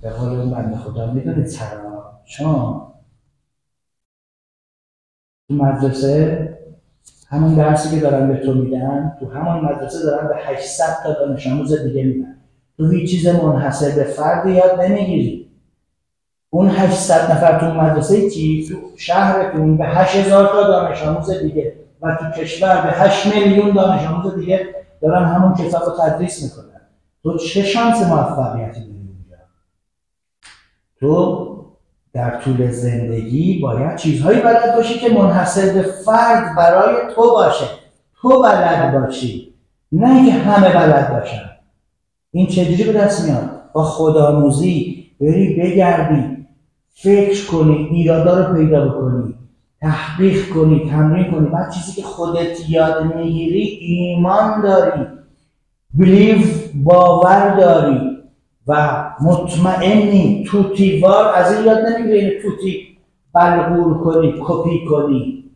به قول اون بنده خدا میدونی چرا؟ چون تو مدرسه همون درسی که دارن به تو میدن، تو همون مدرسه دارن به 800 تا دانش آموز دیگه میدن. تو هیچ چیز منحصر به فرد یاد نمیگیری. اون 800 نفر تو مدرسه چی؟ تو شهرتون به 8000 تا دانش آموز دیگه و تو کشور به 8 میلیون دانش آموز دیگه دارن همون کتاب رو تدریس میکنن. تو چه شانس موفقیتی داری اونجا؟ تو در طول زندگی باید چیزهایی بلد باشی که منحصر به فرد برای تو باشه، تو بلد باشی، نه اینکه همه بلد باشن. این چجوری به دست میاد؟ با خودآموزی بری بگردی، فکر کنی، ایرادا رو پیدا بکنی، تحقیق کنی، تمرین کنی. بعد چیزی که خودت یاد میگیری ایمان داری، باور داری و مطمئنی. توتیوار از این یاد نمیگیری توتی بلغور کنی، کپی کنی.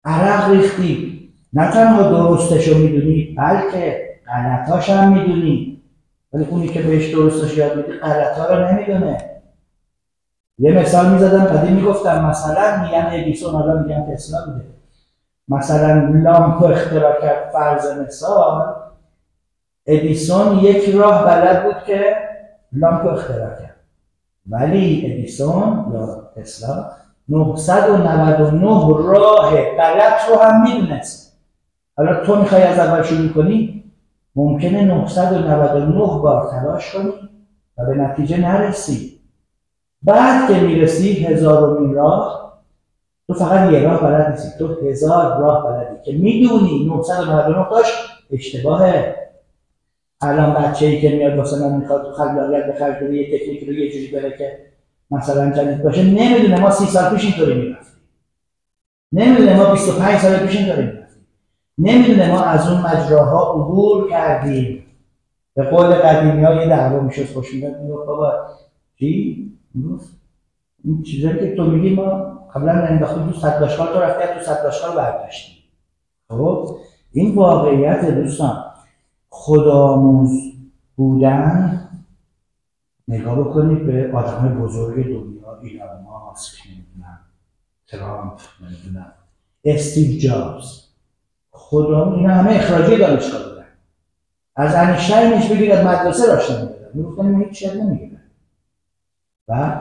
عرق ریختی، نه تنها درستشو میدونی بلکه غلطاش هم میدونی، ولی اونی که بهش درستش یاد میدی غلطا رو نمیدونه. یه مثال میزدم قدیم، میگفتم مثلا میگن ادیسون، حالا میگن تسلا بوده، مثلا لامپ اختراع کرد. فرض مثال ادیسون یک راه بلد بود که لامپ اختراع کرد، ولی ادیسون یا تسلا 999 راه غلط رو هم میدونست. حالا تو میخوای از اول شروع کنی، ممکنه 999 بار تلاش کنی و به نتیجه نرسی. بعد که میرسی 1000مین راه، تو فقط یه راه بلد نیستی، تو 1000 راه بلدی که میدونی 999 تاش اشتباهه. الان بچه‌ای که میاد واسه من میخواد خلاقیت به خرج بده، یه تکنیک رو یه جوری بره که مثلا جدید باشه، نمیدونه ما 30 سال پیش اینطوری میرفتیم، نمیدونه ما 25 سال پیش اینطوری میرفتیم، نمیدونه ما از اون مجراها عبور کردیم. به قول قدیمی ها یه دعوا میشد خوش میداد، میگفت بابا چی؟ میگفت این چیزایی که تو میگی ما قبلا انداختیم تو صداشکال، تو رفتی تو صداشکال برداشتی. خب این واقعیت دوستان. خودآموز بودن، نگاه بکنید به آدمای بزرگ دنیا، ایلان ماسک، نمیدونم ترامپ، نمیدونم استیو جابز، خودآموز، اینا همه اخراجی دانشگاه بودن. از انیشتینش بگیر، از مدرسه راش نمیدادن، میگفتن این هیچ چیز نمیگیرن و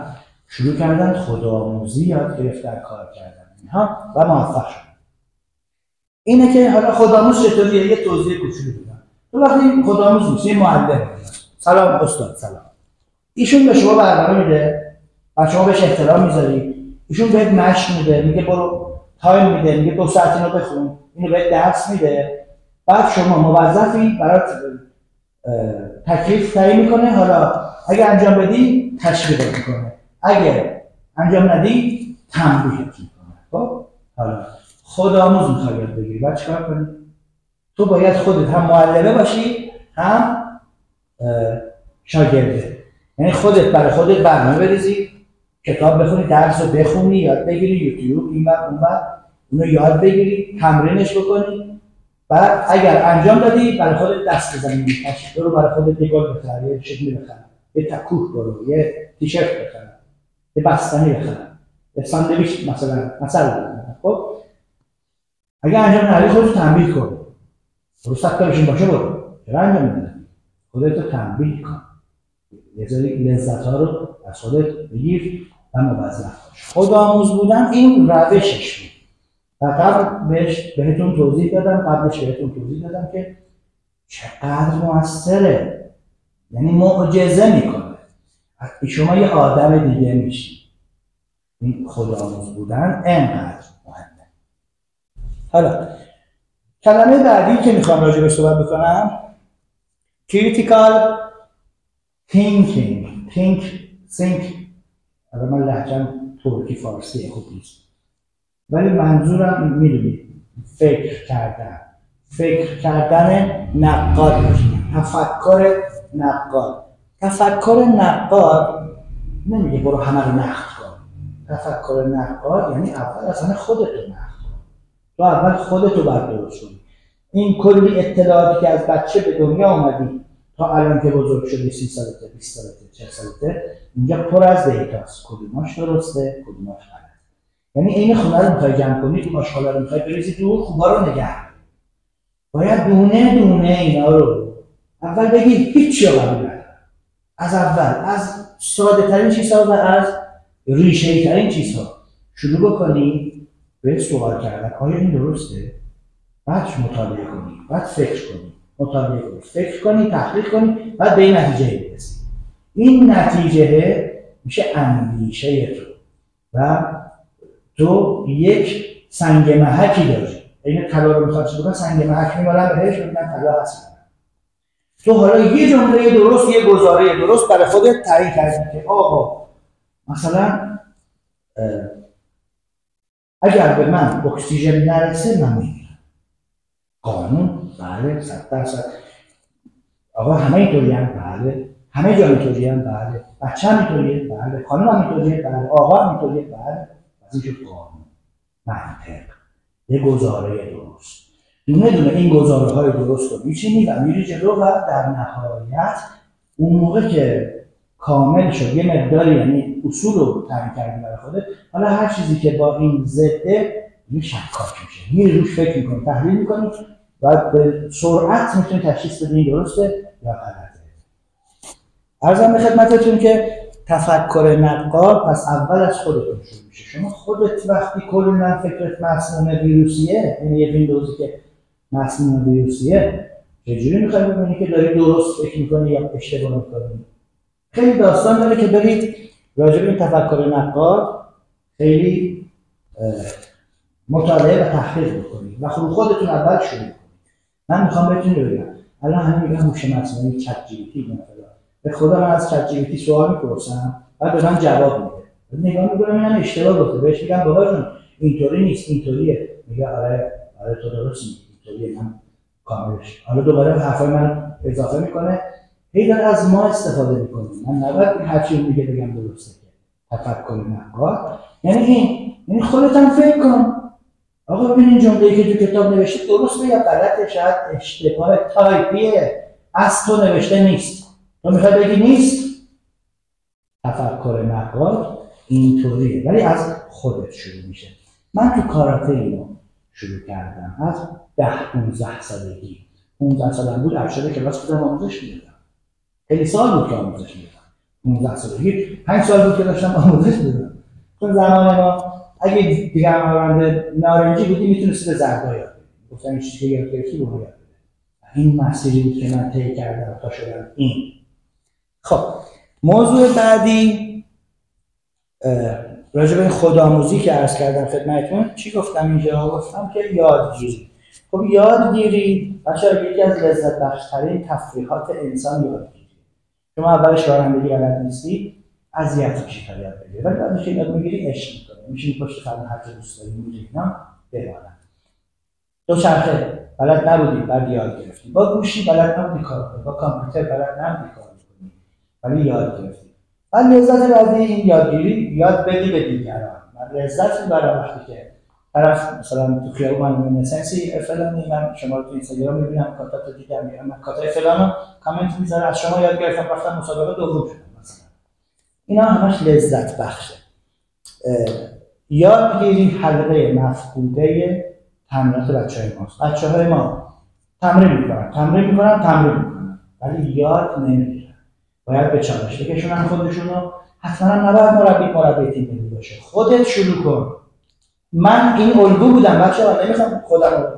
شروع کردن خودآموزی یاد گرفتن، کار کردن اینها و موفق شدن. اینه که حالا خودآموز چطوریه؟ یه توضیح کوچولو بدم. تو وقتی خودآموز میشی، معلم، سلام استاد، سلام، ایشون به شما برنامه میده و شما بهش احترام میذاری، ایشون بهت مشق میده، میگه برو تایم میده، میگه 2 ساعت اینو بخون، اینو بهت درس میده، بعد شما موظفی برات تکلیف تعیین میکنه، حالا اگه انجام بدی تشویقت میکنه، اگه انجام ندی تنبیهت میکنه. خب حالا خودآموز میخوای یاد بگیری، بعد چیکار کنی؟ تو باید خودت هم معلمه باشی هم شاگرده. یعنی خودت برای خودت برنامه بریزی، کتاب بخونی، درس رو بخونی، یاد بگیری، یوتیوب این بر اون بر اونو یاد بگیری، تمرینش بکنی، بعد اگر انجام دادی برای خودت دست بزنی، برو برای خودت یه گل بخر، یه شکلی بخر، یه تکوه برو، یه تیشرت بخر، یه بستنی بخر، یه ساندویچ مثلا. خب اگر انجام ندادی خودت تنبیه کن، برو سخت بشین باشه، برو چرا انجام ندادی؟ خودت تنبیه کن، یه ذره لذت ها رو از خودت بگیر و موظف باش. خودآموز بودن این روشش بود. و قبلش بهتون توضیح دادم که چقدر موثره، یعنی معجزه میکنه. شما یه آدم دیگه میشی. این خودآموز بودن انقدر مهمه. حالا کلمه بعدی که میخوام راجع بهش صحبت بکنم critical thinking. think الان من لهجه‌م ترکی فارسیه خوب نیست، ولی منظورم میدونید فکر کردن نقاد باشه. تفکر نقاد نمیگه برو همه رو نقد کن. تفکر نقاد یعنی اول اصلا خودت رو نقد کن. تو اول خودت رو باید درست کنی. این کلی اطلاعاتی که از بچه به دنیا اومدی تا الان که بزرگ شدی، 30 سالته، 20 سالته، 40 سالته، اینجا پر از دیتاست، کدوماش درسته، کدوماش غلط. یعنی این خونه رو میخوای جمع کنی، تو آشغالا رو میخوای بریزی دور، خوبا رو نگه داری. باید دونه دونه اینا رو اول بگی هیچی رو قبول ندارم. از اول، از ساده ترین چیزها و از ریشه ترین چیزها شروع بکنی به سوال کردن. آیا این درسته؟ بعد مطالعه کنی، بعد فکر کنی، مطالعه کنی، فکر کنی، تحقیق کنی، بعد به این نتیجه برسی. این نتیجه میشه اندیشه تو و تو یک سنگ محکی داری. این طلا رو میخواد چه بگم، سنگ محک میمالن بهش و میگن طلا هست. تو حالا یه جمله درست، یه گزاره درست برای خودت تعیین کردی که آقا مثلا اگر به من اکسیژن نرسه من میمیرم. قانون؟ بله، 100%. آقا همه اینطورین؟ بله. همه جا اینطورین؟ بله. بچه هم اینطوریه؟ بله. خانم هم اینطوریه؟ بله. آقا هم اینطوریه؟ بله. از این شد قانون، منطق، یه گزاره درست. دونه دونه این گزاره های درست رو میچینی و میری جلو و در نهایت اون موقع که کامل شد یه مقداری، یعنی اصول رو تعیین کردی برای خودت، حالا هر چیزی که با این ضده یه شکاک میشه، میری روش فکر میکنی، تحلیل میکنی و به سرعت میتونی تشخیص بدی این درسته یا غلطه. عرضم به خدمتتون که تفکر نقاد پس اول از خودتون شروع میشه. شما خودت وقتی کلا فکرت مسموم ویروسیه، یعنی یه ویندوزی که مسموم ویروسیه، چجوری میخوای ببینی که داری درست فکر میکنی یا اشتباه میکنی؟ خیلی داستان داره که برید راجع به این تفکر نقاد خیلی مطالعه و تحقیق بکنید و خودتون اول شروع کنید. من میخوام بهتون بگم الان همه میگن هوش مصنوعی، چت جی پی تی، به خدا من از چت جی پی تی سوال میپرسم بعد به من جواب میده، نگاه میکنم اینم اشتباه گفته، بهش میگم بابا جون اینطوری نیست اینطوریه، میگه آره تو درست میگی اینطوریه، من کاملش. حالا دوباره حرفای من اضافه میکنه، هی داره از ما استفاده میکنه. من نباید هر چی میگه بگم درسته، تفکر نقاد یعنی خودت هم فکر کن. آقا ببین این جمله‌ای که تو کتاب نوشته درسته یا غلطه، شاید اشتباه تایپیه، از تو نوشته نیست. تو میخوای بگی نیست؟ تفکر نقاد اینطوریه، ولی از خودت شروع میشه. من تو کاراته اینو شروع کردم از 10-15 سالگی. 15 سالم بود ارشد کلاس بودم آموزش میدادم. خیلی سال بود که آموزش میدادم. 15 سالگی 5 سال بود که داشتم آموزش میدادم. چون زمان ما اگه دیگه همارنده نارنجی بودی میتونستی به زردا یاد بدی. گفتم این چیزی که یاد گرفتی برو یاد بده. این مسیری بود که من طی کردم تا شدم این. خب موضوع بعدی راجع به خودآموزی که عرض کردم خدمتتون. چی گفتم اینجا؟ گفتم که یادگیری. خب یادگیری بچه‌ها یکی از لذت بخش‌ترین تفریحات انسان یادگیری. شما اولش رانندگی بلد نیستی، اذیت میشی تا یاد بگیری، ولی بعدش که یاد میگیری عشق می‌کنی. میشینی پشت فرمون هر جا دوست داری میری اینا بمونن. دوچرخه بلد نبودی بعد یاد گرفتی. با گوشی بلد نبودی کار کنی، با کامپیوتر بلد نبودی کار کنی، ولی یاد گرفتی. من لذت بعدی این یادگیری یاد بدی به دیگران. من لذت میبرم وقتی که طرف مثلا تو خیابون من نسنسی فلانی، من شما رو تو اینستاگرام میبینم کاتات دیگه میگم من کاتای فلانو کامنت میذاره از شما یاد گرفتم رفتم مسابقه دوم شدم مثلا. اینا همش لذت بخشه. یادگیری حلقه مفقوده تمرینات بچه‌های ماست. بچه‌های ما تمرین میکنن ولی یاد نمیگیرن. باید به چالش بکشونن خودشونو. حتما نباید مربی تیم ملی باشه. خودت شروع کن. من این الگو بودم بچه‌ها، نمیخوام خودم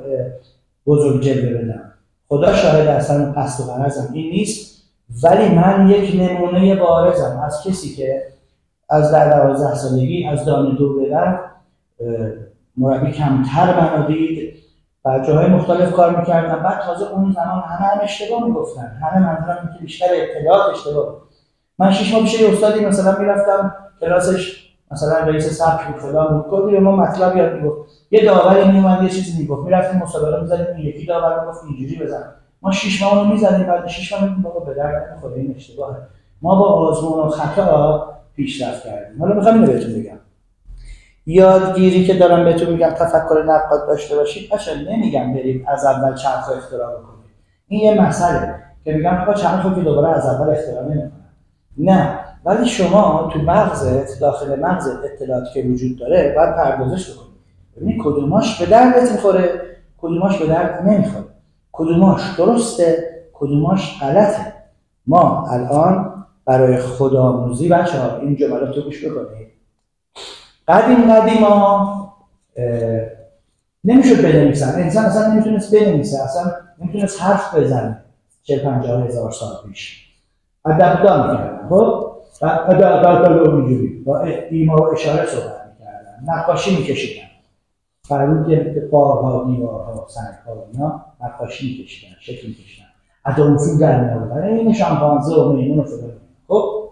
بزرگ جلوه بدم. خدا شاهد اصلا قصد و غرضم این نیست، ولی من یک نمونه بارزم از کسی که از 12 سالگی از دانه دو به بعد مربی کمتر منو دید، بچه‌های مختلف کار می‌کردن. بعد تازه اون زمان همه اشتباه میگفتن. همه منظورم اینه که بیشتر اطلاعات اشتباه. من 6 ماه پیش یه استادی مثلا میرفتم کلاسش، مثلا رئیس سبک بود فلان بود، کلی به ما مطلب یاد میگفت. یه داوری میومد یه چیزی میگفت، میرفتیم مسابقه می‌زدیم، این یکی داور میگفت اینجوری بزن. ما 6 ماه اونو می‌زدیم، بعد 6 ماه میگفتیم بابا به درد نمی‌خوره این اشتباهه. ما با آزمون و خطا پیشرفت کردیم. حالا می‌خوام اینو بهتون بگم. یادگیری که دارم بهتون میگم تفکر نقاد داشته باشید. اصلا نمیگم برید از اول چرخ اختراع بکنید. این یه مسئله که میگم آقا چرخو که دوباره از اول اختراع نمی‌کنن. نه، ولی شما تو مغزت، داخل مغزت اطلاعاتی که وجود داره باید پردازش بکنید. ببینید کدوماش به دردت میخوره، کدوماش به درد نمیخوره. کدوماش درسته، کدوماش غلطه. ما الان برای خودآموزی بچه‌ها این جملات رو گوش بکنید. قدیما نمیشد بنویسن، انسان اصلا نمیتونست بنویسه، اصلا نمیتونست حرف بزنه 40-50 هزار سال پیش. ادب‌ها میکردن، خب؟ ادب‌ها رو اینجوری با ایما و اشاره صحبت میکردن، نقاشی میکشیدن. فرمود که قارها، دیوارها، سنگ‌ها اینا نقاشی میکشیدن، شکل میکشیدن. اداوفو در می‌آوردن، این شامپانزه و میمون و فلان. خب؟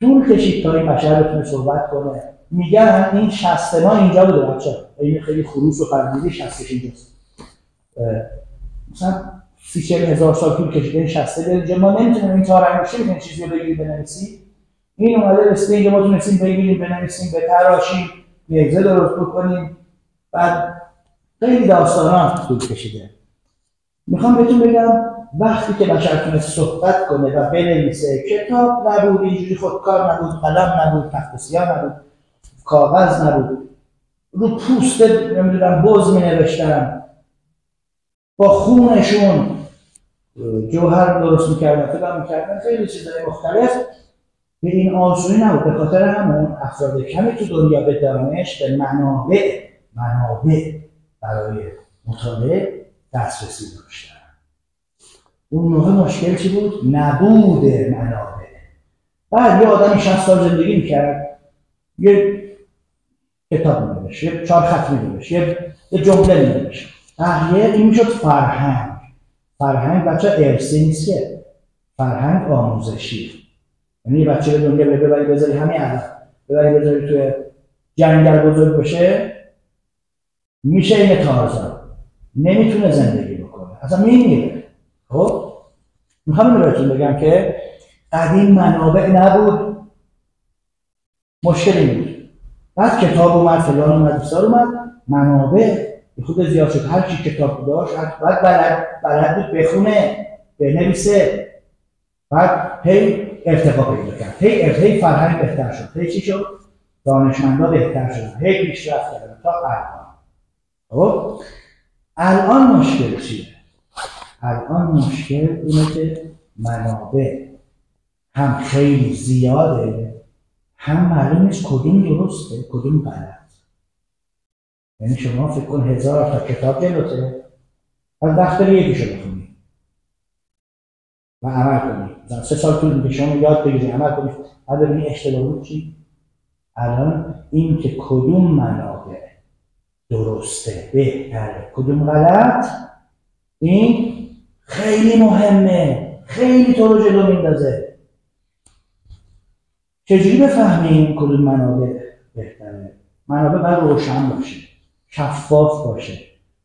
طول کشید تا این بشر بتونه صحبت کنه. میگن این شست ما اینجا بوده بچه‌ها. این خیلی خروس و خرمیدی شستش اینجاست. مثلا 30-40 هزار سال طول کشیده این شسته بیاد اینجا. ما نمیتونیم این تارنگوشی بگیم چیزی رو بگیریم بنویسیم. این اومده رسیده اینجا ما تونستیم بگیریم بنویسیم، بتراشیم، یگزه درست بکنیم. بعد خیلی داستانا طول کشیده. میخوام بهتون بگم وقتی که بشر تونست صحبت کنه و بنویسه، کتاب نبود، اینجوری خودکار نبود، قلم نبود، تخت سیاه نبود، کاغذ نبود، رو پوست نمیدونم بز می نوشتن، با خونشون جوهر درست میکردن، فلان میکردن، خیلی چیزهای مختلف. به این آسونی نبود. به خاطر همون افراد کمی تو دنیا به دانش، به منابع برای مطالعه دسترسی داشتن. اون موقع مشکل چی بود؟ نبود منابع. بعد یه آدمی 60 سال زندگی میکرد، یه کتاب می‌نوشت، یه 4 خط می‌نوشت، یه جمله می‌نوشت. این میشد فرهنگ. فرهنگ بچه ارثی نیست که، فرهنگ آموزشی. یعنی یه بچه به دنیا ببری بذاری همین الان ببری بذاری توی جنگل بزرگ بشه، میشه این تارزان، نمیتونه زندگی بکنه، اصلا میمیره. خب میخوام اینو بهتون بگم که قدیم منابع نبود. مشکلی بود. بعد کتاب اومد، فلان اومد، بسار اومد، منابع خود زیاد شد. هر کی کتاب داشت بعد بلد بود بخونه، بنویسه. بعد هی ارتقا پیدا کرد، هی فرهنگ بهتر شد، هی چی شد؟ دانشمندا بهتر شدن، هی پیشرفت کردن تا الان. خب الان مشکل چیه؟ الان مشکل اینه که منابع هم خیلی زیاده، هم معلوم نیست کدوم درسته کدوم غلط. یعنی شما فکر کن 1000 تا کتاب جلوته، از وقت بری یکیشو بخونی و عمل کنی. مثلا 3 سال طول میکشه شما یاد بگیری عمل کنی، بعد ببینی اشتباه بود چی؟ الان این که کدوم منابع درسته، بهتره، کدوم غلط، این خیلی مهمه، خیلی تو رو جلو میندازه. چجوری بفهمیم کدوم منابع بهتره؟ منابع باید روشن باشه، شفاف باشه،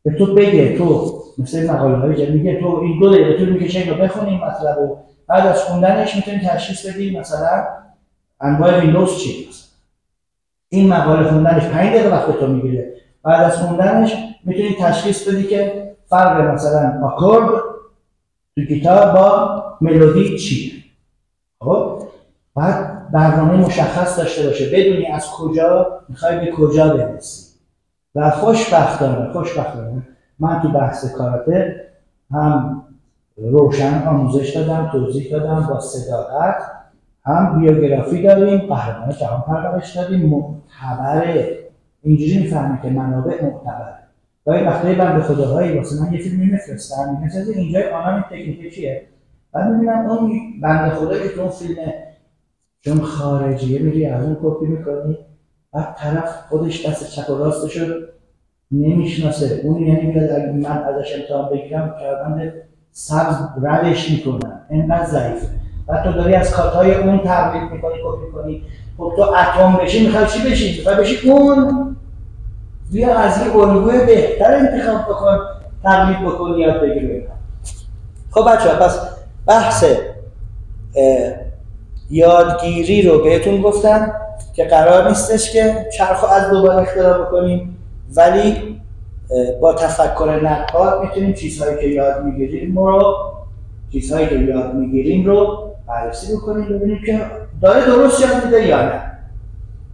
به تو بگه. تو مثل مقاله های میگه تو این 2 دقیقه طول میکشه اینو بخونی مطلب رو، بعد از خوندنش میتونی تشخیص بدی مثلا انواع ویندوز چیه. این مقاله خوندنش 5 دقیقه وقت تو میگیره، بعد از خوندنش میتونی تشخیص بدی که فرق مثلا آکورد تو گیتار با ملودی چیه. خب بعد برنامه مشخص داشته باشه، بدونی از کجا میخوای به کجا برسی. و خوشبختانه من تو بحث کاراته هم روشن آموزش دادم، توضیح دادم با صداقت، هم بیوگرافی داریم، قهرمان جهان پرورش دادیم، معتبره. اینجوری میفهمی که منابع معتبره. گاهی وقتایی بنده خداهایی واسه من یه فیلمی میفرستن، میگن اینجای آنان تکنیک چیه؟ بعد میبینم اون بنده خدایی که اون فیلم چون خارجیه میری از اون کپی میکنی، بعد طرف خودش دست چپ و راستشو نمیشناسه. اون یعنی میاد اگه من ازش امتحان بگیرم کاربند سبز ردش میکنن، اینقدر ضعیفه. بعد تو داری از کاتای اون تقلید میکنی، کپی میکنی. خب تو اتم بشی میخوای چی بشی؟ میخوای بشی اون. بیا از این الگوی بهتر انتخاب بکن، تقلید بکن، یاد بگیر. خب بچه‌ها پس بحث یادگیری رو بهتون گفتم که قرار نیستش که چرخو از دوباره اختراع بکنیم، ولی با تفکر نقاد میتونیم چیزهایی که یاد میگیریم رو بررسی بکنیم، ببینیم که داره درست یاد میده یا نه.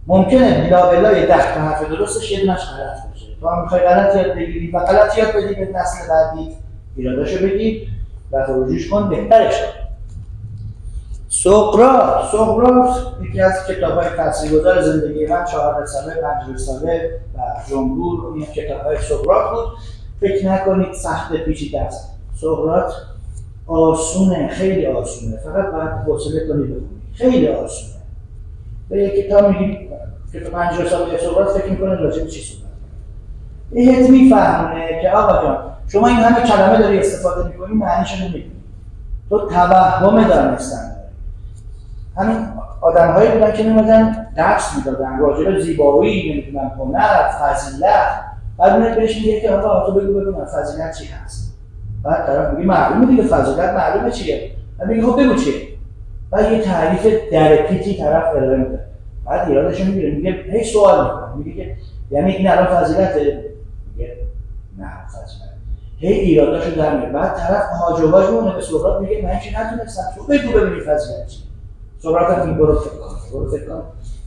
ممکنه لابلای 10 تا حرف درستش یه دونش غلط باشه. تو هم میخوای غلط یاد بگیری و غلط یاد بدی به نسل بعدی، ایراداشو بگی و خروجیش کن، بهترش کن. سقراط یکی از کتاب‌های تاثیرگذار زندگی من، 4 رساله، 5 رساله و جمهور، این کتاب‌های سقراط بود. فکر نکنید سخت پیچیده است. سقراط آسونه، خیلی آسونه، فقط باید حوصله کنید بخونید. خیلی آسونه. به یک کتاب میگید که 5 رساله سقراط فکر می‌کنه راجع به چی صحبت می‌کنه. بهت میفهمونه که آقا جان شما این همه کلمه داری استفاده می‌کنی، معنیشو نمی‌دونی. تو توهم دانستن. همین آدم‌هایی بودن که می‌اومدن درس می‌دادن راجع به زیبایی، نمی‌دونم هنر، فضیلت. بعد میاد بهش میگه که آقا تو بگو ببینم فضیلت چی هست. بعد طرف میگه معلومه دیگه فضیلت معلومه چیه. بعد میگه خب بگو چیه. بعد یه تعریف درپیتی طرف ارائه میده. بعد ایرادش میگیره، میگه هی سوال میکنه، میگه که یعنی این الان فضیلته؟ میگه نه فضیلت. هی ایراداشو در میاره. بعد طرف هاج و واج میمونه به سقراط میگه من چی نتونستم، تو بگو ببینی فضیلت چیه. سقراط هم میگه برو فکر کن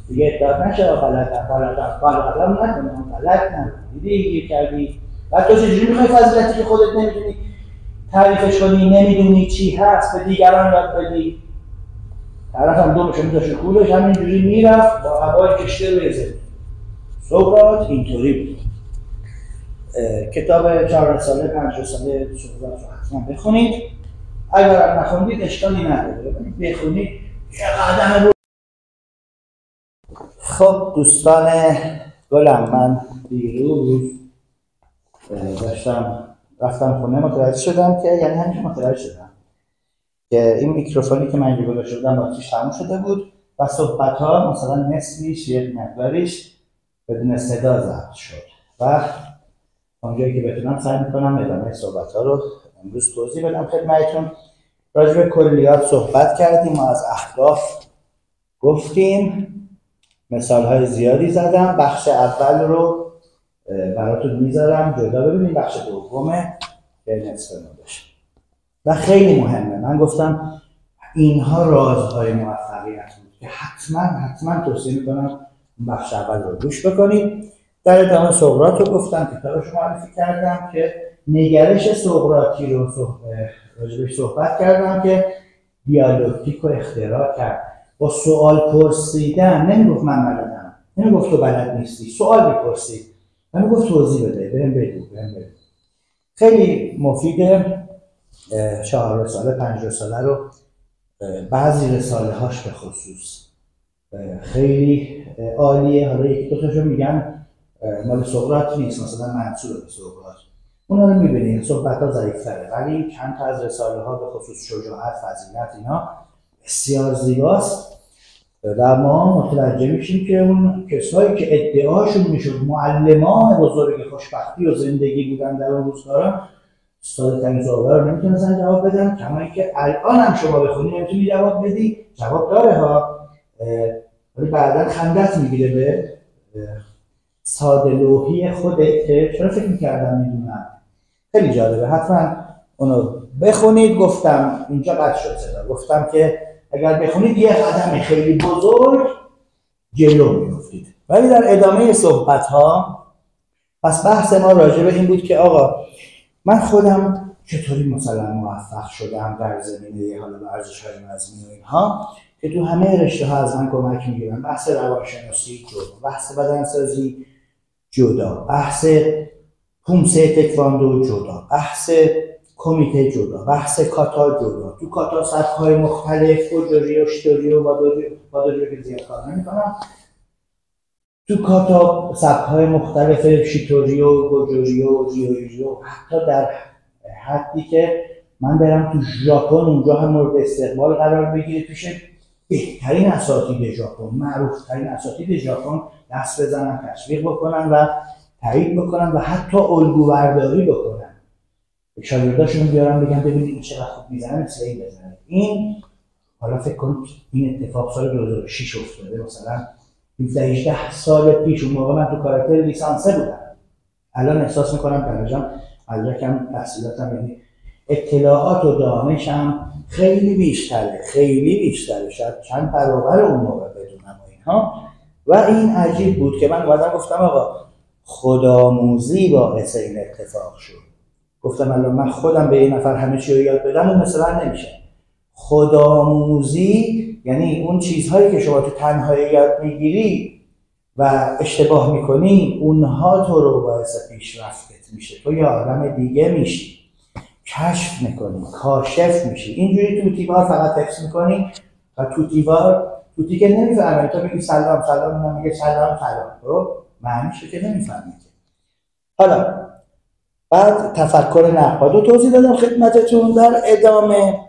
دیگه ادعا نشه غلطم نکنم، غلط نکنم، دیدی کردی. بعد تو چجوری میخوای فضیلتی که خودت نمیدونی تعریفش کنی، نمیدونی چی هست، به دیگران یاد بدی؟ طرف هم دومشو میذاشه کولش، همینجوری میرفت با هوای کشتی روی زمین. سقراط اینطوری بود. کتاب 4 رساله 5 رساله سقراط رو حتما بخونید. اگر نخوندید اشکالی نداره، بخونید یه قدم رو. خب دوستان گلم، من دیروز رفتم خونه، متوجه شدم که یعنی همیشه متوجه شدم که این میکروفونی که من اینجا گذاشته بودم باتریش تموم شده بود و صحبت‌ها مثلا نصفیش یک مقداریش بدون صدا ضبط شد و اونجایی که بتونم سعی می‌کنم ادامه صحبت‌ها رو امروز توضیح بدم خدمتتون. راجع به کلیات صحبت کردیم و از اهداف گفتیم مثالهای زیادی زدم. بخش اول رو براتون میذارم جدا ببینیم، بخش دومه به نصف نورش و خیلی مهمه. من گفتم اینها رازهای موفقیت بود که حتما توصیه میکنم بخش اول رو گوش بکنید. در ادامه سقراط رو گفتم، کتابش معرفی کردم که نگرش سقراطی رو راجبش صحبت کردم که دیالکتیک رو اختراع کرد. با سوال پرسیدن نمیگفت من بلدم، نمیگفت تو بلد نیستی، سوال میپرسید، نمیگفت توضیح بده، بهم بگو. خیلی مفیده. 4 رساله 5 رساله رو بعضی رساله هاش به خصوص خیلی عالیه. حالا یکی دو تاشو میگن مال سقراط نیست، مثلا منسوب به سقراط، اونا رو میبینید صحبت ها ضعیفتره، ولی چند تا از رساله ها به خصوص شجاعت، فضیلت، اینا بسیار زیباست و ما متوجه میشیم که اون کسایی که ادعاشون میشد معلمان بزرگ خوشبختی و زندگی بودن در اون روزگاران، ساده ترین سوال رو نمیتونستن جواب بدن، کما اینکه الان هم شما بخونی نمیتونی جواب بدی. جواب داره ها، ولی بعدا خندت میگیره به ساده لوحی خودت که چرا فکر میکردم میدونم. خیلی جالبه، حتما اونو بخونید. گفتم اینجا قد شد صدا، گفتم که اگر بخونید یه قدم خیلی بزرگ جلو میافتید. ولی در ادامه صحبت ها پس بحث ما راجع به این بود که آقا من خودم چطوری مثلا موفق شدم در زمینه حالا ورزش‌های مزمین و اینها که تو همه رشته ها از من کمک میگیرن. بحث روانشناسی جدا، بحث بدنسازی جدا، بحث پومسه تکواندو جدا، بحث کمیته جدا، بحث کاتا جدا. تو کاتا سبک‌های مختلف، گوجوری و شتوری و وادوری که زیاد کار نمی‌کنم. تو کاتا سبک‌های مختلف شیتوری و گوجوری و ریویجی و حتی در حدی که من برم تو ژاپن اونجا هم مورد استقبال قرار بگیره، پیش بهترین اساتید ژاپن، معروف‌ترین اساتید ژاپن دست بزنن، تشویق بکنن و تایید بکنن و حتی الگوبرداری بکنن. شاگرداشون بیارن بگن ببینید این چقدر خوب میزنه، مثل این بزنه. این حالا فکر کنید این اتفاق سال 2006 افتاده، مثلا 18 سال پیش. اون موقع من تو کاراکتر لیسانسه بودم. الان احساس میکنم درجام مدرکم تحصیلاتم یعنی اطلاعات و دانشم خیلی بیشتره، شاید چند برابر اون موقع بدونم و اینها. و این عجیب بود که من اومدم گفتم آقا خودآموزی باعث این اتفاق شد. گفتم الان من خودم به یه نفر همه چی رو یاد بدم اون مثلا نمیشه. خودآموزی یعنی اون چیزهایی که شما تو تنهایی یاد میگیری و اشتباه میکنی، اونها تو رو باعث پیشرفتت میشه. تو یه آدم دیگه میشی، کشف میکنی، کاشف میشی. اینجوری توتیوار فقط حفظ میکنی و توتی که نمیفهمه. تو میگی سلام سلام، اونم میگه سلام سلام، خب معنیش که نمیفهمی. حالا بعد تفکر نقاد رو توضیح دادم خدمتتون. در ادامه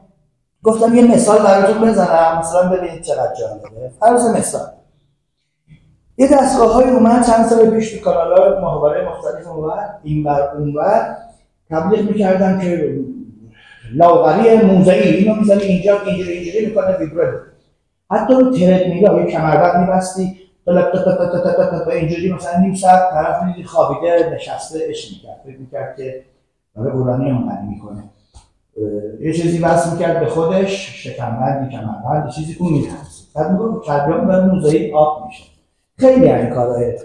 گفتم یه مثال براتون بزنم، مثلا ببینید چقدر جالبه. فرض مثال یه دستگاه‌های اومد چند سال پیش تو کانال‌های محاوره مختلف اومد اینور اونور تبلیغ می‌کردن که لاغری موضعی، اینو می‌ذاری اینجا اینجوری می‌کنه ویبره. حتی رو ترد میگه یه کمربند می‌بستی اینجوری مثلا نیم ساعت طرف می‌دید خوابیده نشسته اش می‌کرد، فکر می‌کرد که داره اورانیوم غنی می‌کنه. یه چیزی وصل می‌کرد به خودش، شکمبندی کمربند چیزی اون می‌رفت. بعد میگفت کدیوم داره موضعی آب میشه. خیلی این کارهای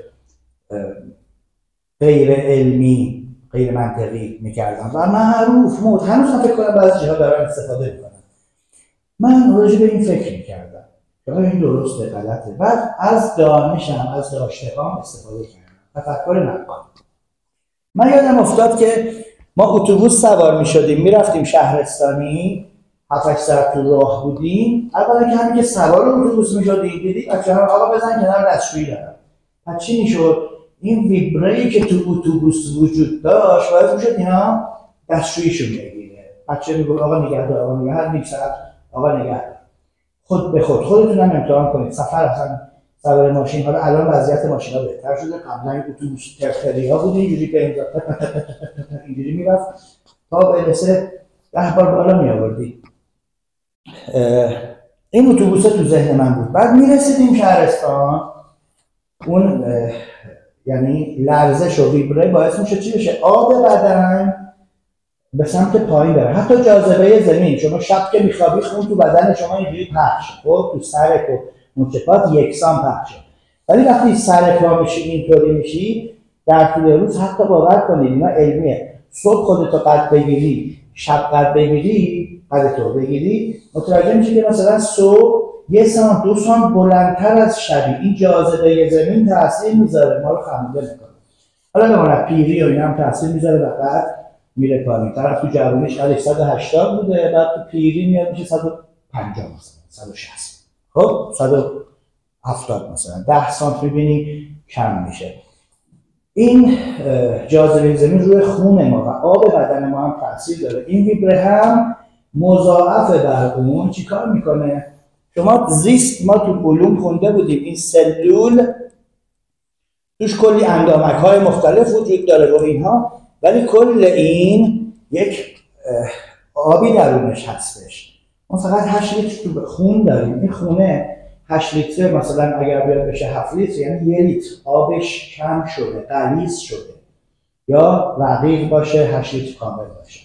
غیر علمی، غیر منطقی میکردم و معروف موت. هنوز فکر کنم بعضی جاها دارن استفاده میکنن. من راجع به این فکر میکردم که این درسته غلطه. بعد از دانشم، از داشته‌هام استفاده کردم. تفکر نقاد. من یادم افتاد که ما اتوبوس سوار میشدیم میرفتیم شهرستانی، 7-8 ساعت تو راه بودیم. اولا که همین که سوار اتوبوس میشدیم دیدید بچه‌ها آقا بزن کنار دستشویی دارن. پس چی میشد؟ این ویبره‌ای که تو اتوبوس وجود داشت باعث میشد اینا دستشوییشون بگیره. بچه میگه آقا نگهدار، آقا نگهدار، هر نیم ساعت آقا نگهدار. خود به خود خودتون هم امتحان کنید. سفر اصلا سوار ماشین، حالا الان وضعیت ماشینا بهتر شده، قبلا اتوبوس ترخی‌ها بود اینجوری که اینجوری میرفت تا برسه 10 بار بالا می آوردی. این اتوبوسه تو ذهن من بود. بعد میرسیدیم شهرستان، اون یعنی لرزش و ویبره باعث میشه چی بشه؟ آب بدن به سمت پایین بره. حتی جاذبه زمین، شما شب که میخوابی خون تو بدن شما اینجوری پخشه، خب تو سرت و مچپات یکسان پخشه. ولی وقتی سر پا میشی اینطوری میشی در طول روز، حتی باور کنید اینا علمیه، صبح خودتو قد بگیری، شب قد بگیری، قدتو بگیری، متوجه میشی که مثلا صبح 1 سانت 2 سانت بلندتر از شبی. این جاذبه زمین تاثیر میذاره، ما رو خمیده میکنه. حالا بماند پیری و اینا هم تاثیر میذاره و بعد میره پایین. طرف تو جوونیش قدش 180 بوده، بعد تو پیری میاد میشه 150 مثلا 160، خب 170 مثلا 10 سانت میبینی کم میشه. این جاذبه زمین روی خون ما و آب بدن ما هم تاثیر داره. این ویبره هم مضاعف بر اون چیکار میکنه؟ شما زیست ما تو علوم خونده بودیم این سلول توش کلی اندامک های مختلف وجود داره و اینها، ولی کل این یک آبی درونش هستش. ما فقط 8 لیتر تو خون داریم. این خونه 8 لیتر مثلا اگر بیاد بشه 7 لیتر، یعنی 1 لیتر آبش کم شده، غلیظ شده، یا رقیق باشه 8 لیتر کامل باشه.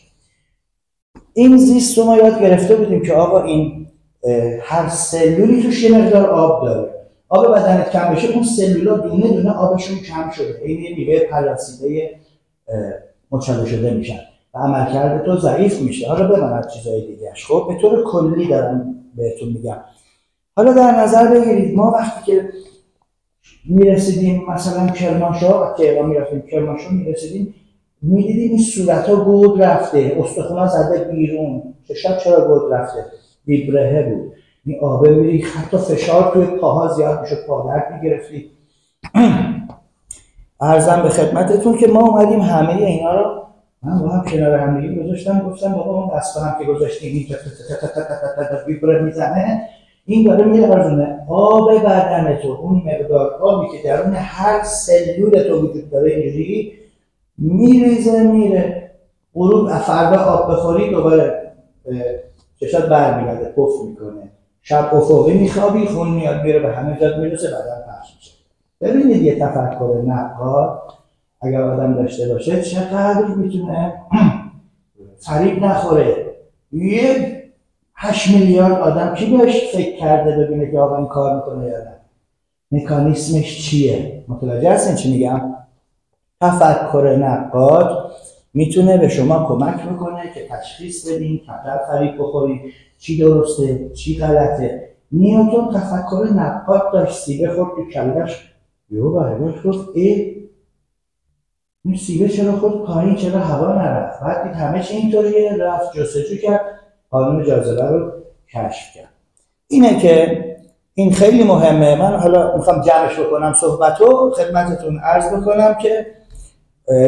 این زیست رو ما یاد گرفته بودیم که آقا این هر سلولی توش یه مقدار آب داره. آب بدنت کم بشه، اون سلولا دونه دونه آبشون کم شده، این یه میوه پلاسیده مچاله شده میشن و عملکرد تو ضعیف میشه. حالا بماند چیزای دیگهش، خب به طور کلی دارم بهتون میگم. حالا در نظر بگیرید ما وقتی که میرسیدیم مثلا کرمانشاه، وقتی ایران میرفتیم کرمانشاه میرسیدیم میدیدیم این صورت ها گود رفته، استخوان زده بیرون. چرا گود رفته؟ ویبره بود. این آبه میری، حتی فشار توی پاها زیاد میشد، پادرد میگرفتی. عرضم به خدمتتون که ما اومدیم همه اینا رو من با هم کنار همدیگه گذاشتم، گفتم بابا اون دستگاه هم که گذاشتیم این ویبره میزنه، این داره میلرزونه آب بدن تو، اون مقدار آبی که درون هر سلول تو وجود داره اینجوری میریزه میره. غروب فردا آب بخوری دوباره چشات برمیگرده، پف میکنه. شب افقی میخوابی، خون میاد میره به همه جات میرسه، بدن پخش میشه. ببینید یه تفکر نقاد اگر آدم داشته باشه چقدر میتونه فریب نخوره. یه 8 میلیارد آدم کی بهش فکر کرده ببینه که آقا این کار میکنه یا نه؟ مکانیسمش چیه؟ متوجه هستین چی میگم؟ تفکر نقاد میتونه به شما کمک بکنه که تشخیص بدین کمتر فریب بخورید، چی درسته چی غلطه. نیوتن تفکر نقاد داشت، سیبه خورد تو کلش، یهو برگشت گفت این سیبه چرا خورد پایین، چرا هوا نرفت؟ بعد دید همه چی اینطوریه، رفت جستجو کرد، قانون جاذبه رو کشف کرد. اینه که این خیلی مهمه. من حالا میخوام جمعش بکنم صحبتو، خدمتتون عرض بکنم که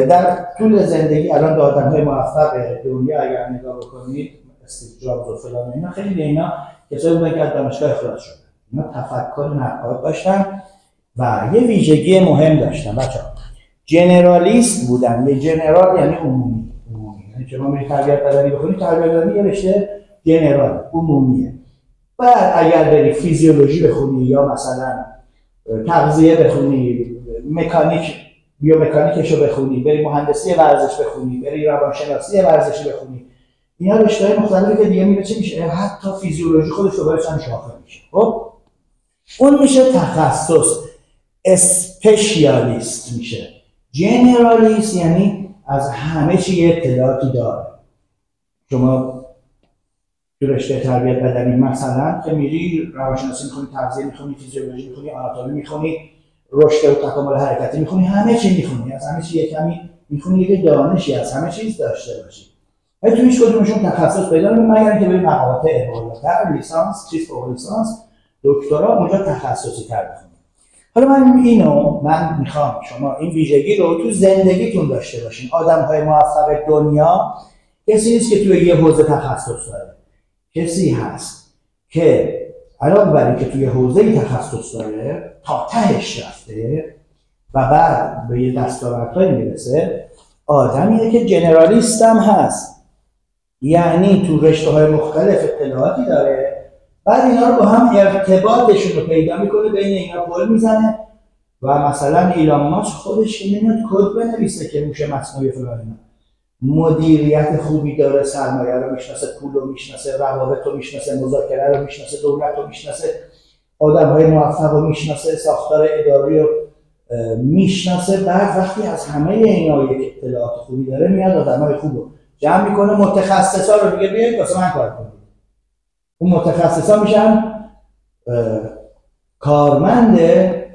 در طول زندگی الان به آدم‌های موفق دنیا اگر نگاه بکنید، استیو جابز و فلان اینا، خیلی اینا کسایی بودن که از دانشگاه اخراج شدن. اینا تفکر نقاد داشتن و یه ویژگی مهم داشتن بچه‌ها. جنرالیست بودن. یه جنرال یعنی عمومی. یعنی شما میری تربیت بدنی بخونید، تربیت بدنی یه رشته جنرال عمومیه. بعد اگر بری فیزیولوژی بخونی یا مثلا تغذیه بخونی، مکانیک بیومکانیکش رو بخونی، بری مهندسی ورزش بخونی، بری روانشناسی ورزشی بخونی، اینا رشته‌های مختلفی که دیگه میره چی میشه؟ حتی فیزیولوژی خودش دوباره چند شاخه میشه. خب اون میشه تخصص. اسپشیالیست میشه. جنرالیست یعنی از همه چی اطلاعاتی داره. شما تو رشته تربیت بدنی مثلا که میری روانشناسی میخونی، تغذیه میخونی، فیزیولوژی میخونی، آناتومی میخونی، رشد و تکامل حرکتی میخونی، همه چی میخونی، از همه چی کمی میخونی، یه دانشی از همه چیز داشته باشی. ولی تو هیچ کدومشون تخصص پیدا نمی‌کنی مگر اینکه بری مقامات بالاتر، لیسانس، چیز فوق لیسانس، دکترا، اونجا تخصصی تر بخونی. حالا من میخوام شما این ویژگی رو تو زندگیتون داشته باشین. آدم‌های موفق دنیا کسی نیست که توی یه حوزه تخصص داره. کسی هست که علاوه بر اینکه توی حوزه تخصص داره تا تهش رفته و بعد به یه دستاوردهایی میرسه. آدمیه که جنرالیست هم هست، یعنی تو رشته‌های مختلف اطلاعاتی داره، بعد اینا رو با هم ارتباطشون رو پیدا میکنه، بین اینا پل میزنه و مثلا ایلان ماسک خودش که نمیاد کد بنویسه که هوش مصنوعی فلان اینا، مدیریت خوبی داره، سرمایه رو میشناسه، پول رو میشناسه، روابط رو میشناسه، مذاکره رو میشناسه، دولت رو میشناسه، آدم‌های موفق رو میشناسه، ساختار اداری رو میشناسه. بعد وقتی از همه اینا یک اطلاعات خوبی داره، میاد آدم‌های خوب رو جمع میکنه، متخصصا رو میگه بیاید واسه من کار کنید. اون متخصصا میشن کارمند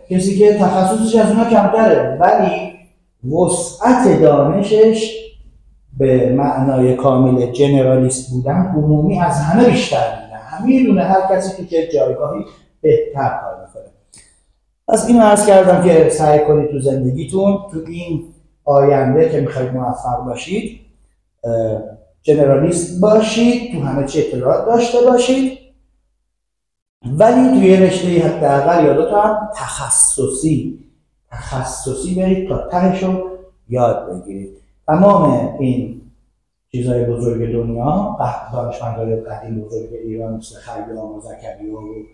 کسی که تخصصش از اونا کمتره، ولی وسعت دانشش به معنای کامل جنرالیست بودن، عمومی، از همه بیشتر میدن. همه میدونه هر کسی تو چه جایگاهی بهتر کار میکنه. پس اینو عرض کردم که سعی کنید تو زندگیتون تو این آینده که میخواید موفق باشید جنرالیست باشید، تو همه چی اطلاعات داشته باشید، ولی توی رشته حداقل یادتون تخصصی برید تا تهشو یاد بگیرید. تمام این چیزهای بزرگ دنیا، دانشمندان قدیم بزرگ ایران مثل خیام و زکریا و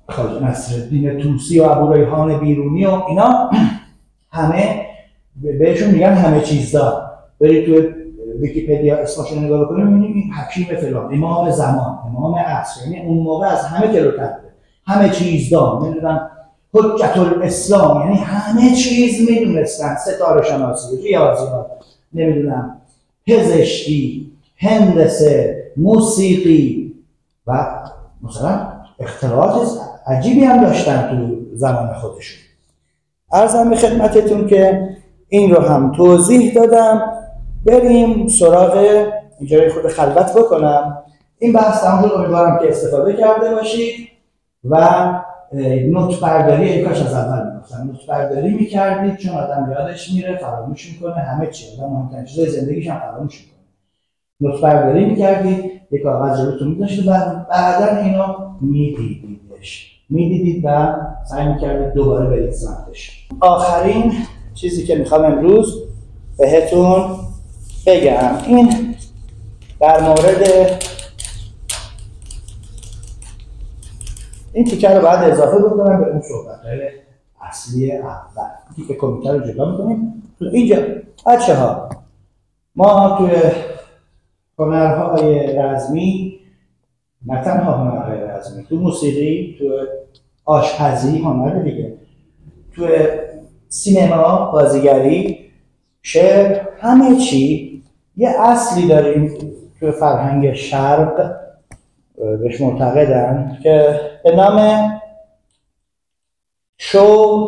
خواجه نصرالدین طوسی و ابوریحان بیرونی و اینا، همه بهشون میگن همه چیزدار. برید توی ویکی‌پدیا اسمشون نگاه بکنید می‌بینید این حکیم فلان، امام زمان، امام عصر، یعنی اون موقع از همه جلوتر بوده، همه چیزدار، نمیدونم حجت الاسلام، یعنی همه چیز میدونستن، ستاره شناسی، ریاضیات، نمیدونم پزشکی، هندسه، موسیقی و مثلا اختراعات عجیبی هم داشتن تو زمان خودشون. عرضم به خدمتتون که این رو هم توضیح دادم. بریم سراغ اینجا خود خلوت بکنم. این بحث تمام شد، امیدوارم که استفاده کرده باشید و نوت برداری، ای کاش از اول میگفتم نوت برداری میکردید، چون آدم یادش میره، فراموش میکنه، همه چی آدم مهمترین چیزای زندگیش هم فراموش میکنه. نوت برداری میکردید، یک کاغذ جلوتون میذاشتید و بعدا اینو میدیدید و سعی میکردید دوباره برید سمتش. آخرین چیزی که میخوام امروز بهتون بگم، این در مورد این تیکه رو باید اضافه بکنم به اون صحبت‌های اصلی اول. تیکه کامپیوتر رو جدا می‌کنیم. اینجا بچه‌ها، ما توی هنرهای رزمی، نه تنها هنرهای رزمی، تو موسیقی، تو آشپزی، هنر دیگه، تو سینما، بازیگری، شعر، همه چی یه اصلی داریم تو فرهنگ شرق بهش معتقدن که به نام شو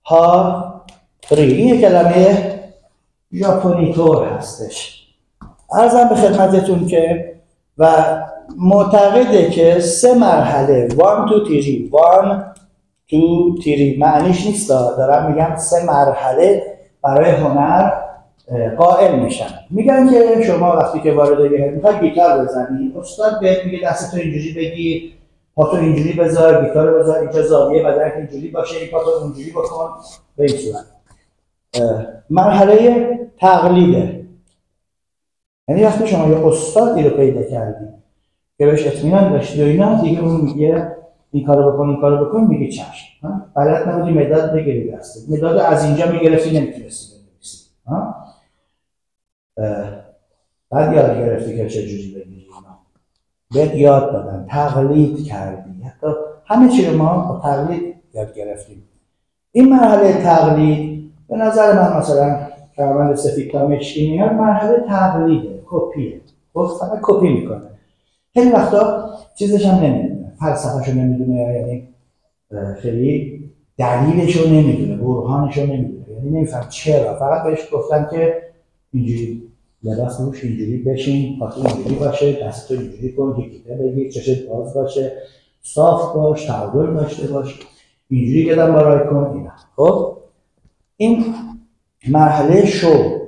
ها ری. این کلمه ژاپنی طور هستش. عرضم به خدمتتون که و معتقده که 3 مرحله 1 2 3 معنیش نیست، دارم میگم 3 مرحله برای هنر قائل میشن. میگن که شما وقتی که وارد میخوای گیتار بزنی، استاد بهت میگه دستتو اینجوری بگیر، پاتو اینجوری بذار، گیتار بذار اینجا، زاویه بدنت اینجوری باشه، این پاتو اونجوری بکن، به این صورت. مرحله تقلیده. یعنی وقتی شما یه استادی رو پیدا کردی که بهش اطمینان داشتی و اینا، دیگه اون میگه این کارو بکن، این کارو بکن، میگه چشم. بلد نبودی مداد بگیری دستت، مداد از اینجا میگرفتی نمیتونستی بنویسی. بعد یاد گرفتی که چجوری بگیری اینا. بهت یاد دادن، تقلید کردی. حتی همه چی رو ما با تقلید یاد گرفتیم. این مرحله تقلید به نظر من مثلا کارمند سفید تا مشکی میاد، مرحله تقلیده، کپیه. فقط کپی میکنه. خیلی وقتا چیزش هم نمیدونه، فلسفه‌شو نمیدونه، یعنی خیلی دلیلشو نمیدونه، برهانشو نمیدونه، یعنی نمیفهم چرا. فقط بهش گفتن که اینجوری لباس روش اینجوری بشین، پاتو اینجوری باشه، دستتو اینجوری کن، گیتار بگیر، چشت باز باشه، صاف باش، تعادل داشته باش، اینجوری قدم برای کن اینا. خب این مرحله شو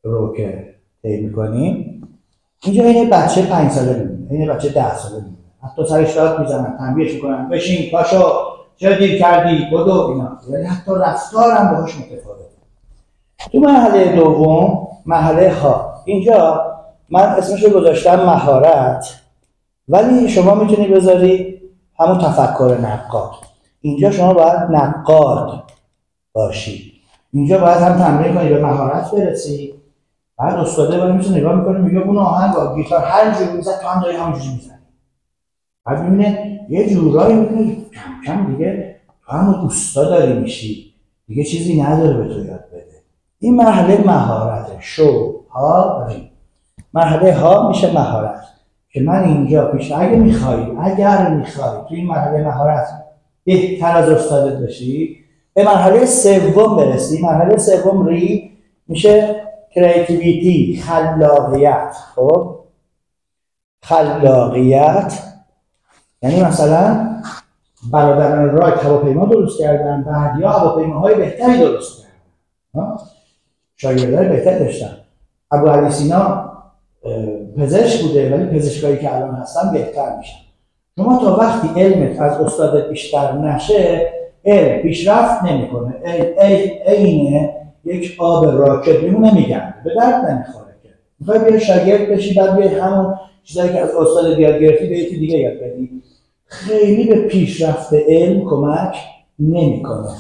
رو که طی می‌کنیم، اینجا این بچه 5 ساله میمونه، این بچه 10 ساله میمونه، حتی سرش داد میزنن، تنبیهش میکنن، بشین، پاشو، چرا دیر کردی، بدو اینا. یعنی حتی رفتارم باهاش متفاوته. تو مرحله دوم، مرحله ها، اینجا من اسمش رو گذاشتم مهارت، ولی شما میتونی بذاری همون تفکر نقاد. اینجا شما باید نقاد باشی. اینجا باید هم تمرین کنی به مهارت برسی. بعد استاده باید میشه نگاه میکنه میگه اون آهنگ با گیتار هر جوری میزد تو هم داری همونجوری میزنی. بعد میبینه یه جورایی میکنه کم کم دیگه تو هم اوستا داری میشی، دیگه چیزی نداره به تو یاد بده. این مرحله مهارته. شو ها ری. مرحله ها میشه مهارت که من اینجا پیش اگر میخوای تو این مرحله مهارت بهتر از استادت بشی، به مرحله سوم برسی. مرحله سوم ری میشه کریتیویتی، خلاقیت. خب خلاقیت یعنی مثلا برادران رایت هواپیما درست کردن، بعدیا هواپیماهای بهتری درست کردن، شاگردای بهتر داشتن. ابوعلی سینا پزشک بوده ولی پزشکایی که الان هستن بهتر میشن. شما تا وقتی علمت از استادت بیشتر نشه علم پیشرفت نمیکنه. عین یک آب راکت میمونه میگن به درد نمیخوره که. میخوای بیا شاگرد بشی بعد بیا همون چیزایی که از استاد یاد گرفتی به یکی دیگه یاد بدی، خیلی به پیشرفت علم کمک نمیکنه.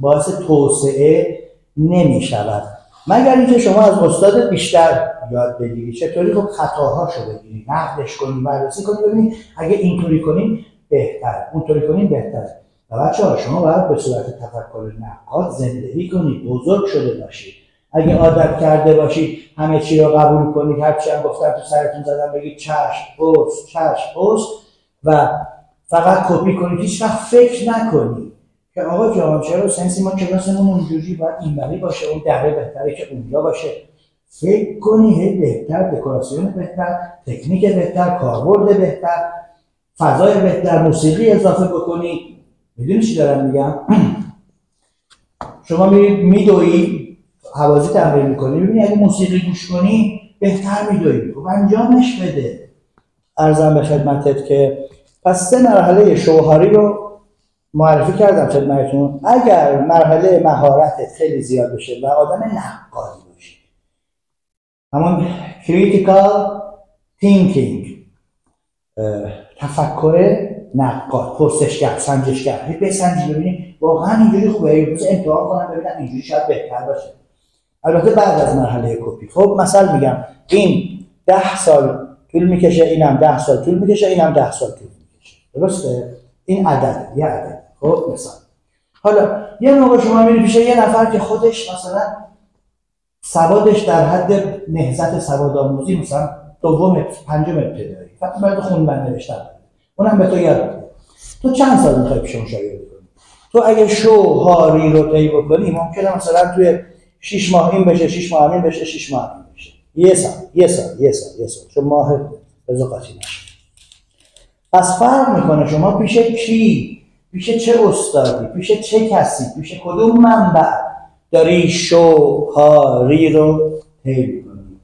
باعث توسعه نمیشود مگر اینکه شما از استاد بیشتر یاد بگیری. چطوری؟ خب خطاهاشو بگیری، نقدش کنی، بررسی کنی، ببینی اگه اینطوری کنیم بهتره، اونطوری کنیم بهتره. و بچه‌ها شما باید به صورت تفکر نقاد زندگی کنید، بزرگ شده باشید. اگه عادت کرده باشید همه چی رو قبول کنید، هر چی هم گفتم تو سرتون زدم بگید چشم اوست و فقط کپی کنید، هیچ وقت فکر نکنید که آقا جان چرا سنسی ما کلاسمون اونجوری باید اینوری باشه، اون دره بهتره که اونجا باشه. فکر کنی هی بهتر، دکوراسیون بهتر، تکنیک بهتر، کاربرد بهتر، فضای بهتر، موسیقی اضافه بکنی. میدونی چی دارم میگم؟ شما میدوی حوازی تمرین میکنی، ببینی اگه موسیقی گوش کنی بهتر میدوی. خب انجامش بده. عرضم به خدمتت که پس 3 مرحله شوهاری رو معرفی کردم خدمتتون. اگر مرحله مهارتت خیلی زیاد بشه و آدم نقادی باشی، همون critical thinking، تفکر نقاد، پرسشگر، سنجشگر، بسنجی ببینی واقعا اینجوری خوبه، روز امتحان کنم ببینم اینجوری شاید بهتر باشه. البته بعد از مرحله کپی. خب مثلا میگم این 10 سال طول میکشه، اینم 10 سال طول میکشه، اینم 10 سال طول میکشه. درسته؟ این عدد، یه عدد. خب مثلا حالا یه موقع شما میری پیش یه نفر که خودش مثلا سوادش در حد نهضت سواد آموزی، مثلا دوم پنجم ابتدایی، فقط باید خوندن نوشتن، اونم به تو یاد بده. تو چند سال میخوای پیش اون شاگرد کنی؟ تو اگه شوهاری رو طی بکنی ممکنه مثلا توی 6 ماه این بشه، 6 ماه این بشه، 6 ماه این بشه، یه سال چون ماه رزقاتی نشه. پس فرق میکنه شما پیش کی، پیش چه استادی، پیش چه کسی، پیش کدوم منبع داری شوهاری رو طی میکنی.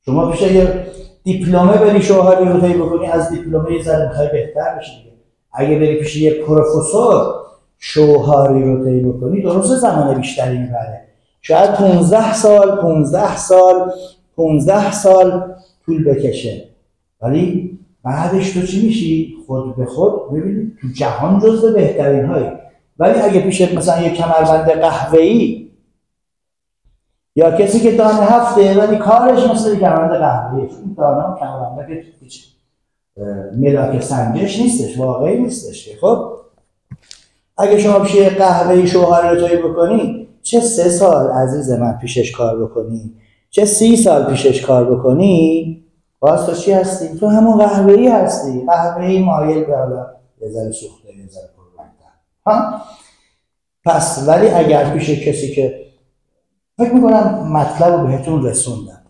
شما پیش یه دیپلمه بری شوهری رو طی بکنی، از دیپلمه یه ذره میخوای بهتر بشی. اگه بری پیش یه پروفسور شوهاری رو طی بکنی درسته زمان بیشتری میبره، شاید 15 سال طول بکشه، ولی بعدش تو چی میشی؟ خود به خود ببینید تو جهان جزو بهترین هایی. ولی اگه پیش مثلا یه کمربند قهوه‌ای یا کسی که دانه هفته ولی کارش مثل کمربند قهوه‌ای، این دانه هم کمربنده که هیچ ملاک سنجش نیستش، واقعی نیستش که. خب اگه شما پیش یه قهوه‌ای شوهر رو طی بکنی، چه 3 سال عزیز من پیشش کار بکنی، چه 30 سال پیشش کار بکنی، باز تو چی هستی؟ تو همون قهوه‌ای هستی، قهوه‌ای مایل به حالا یه ذره سوخته، یه ذره پررنگ‌تر. پس ولی اگر پیش کسی که فکر میکنم مطلب رو بهتون رسوندم،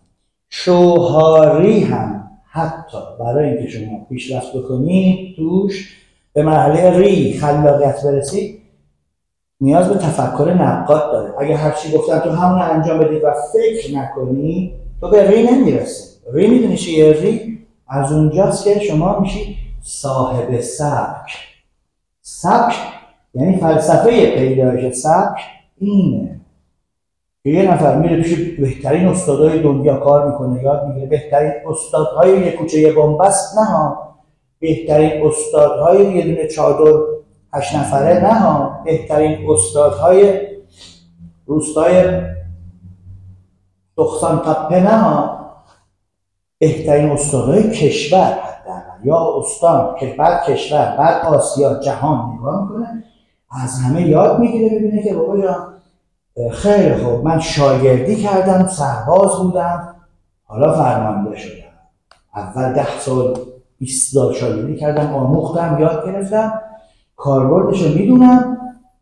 شوهاری هم حتی برای اینکه شما پیشرفت بکنید توش به مرحله ری خلاقیت برسید، نیاز به تفکر نقاد داره. اگه هر چی گفتم تو همون انجام بدی و فکر نکنی، تو به ری نمیرسی. ری میدونی چیه؟ ری از اونجاست که شما میشی صاحب سبک. سبک یعنی فلسفه پیدایش سبک اینه که یه نفر میره پیش بهترین استادای دنیا کار میکنه، یاد میگیره. بهترین استادهای یه کوچه بنبست، نه ها، بهترین استادهای یه دونه چادر 8 نفره نه ها، بهترین استادهای روستای تخسان تپه نه ها، بهترین استادهای کشور حداقل یا استان که بعد کشور بعد آسیا جهان نگاه میکنه، از همه یاد میگیره، ببینه که بابا جان خیلی خوب من شاگردی کردم، سرباز بودم، حالا فرمانده شدم، اول 10 سال 20 سال شاگردی کردم، آموختم، یاد گرفتم، کاربردش رو میدونم،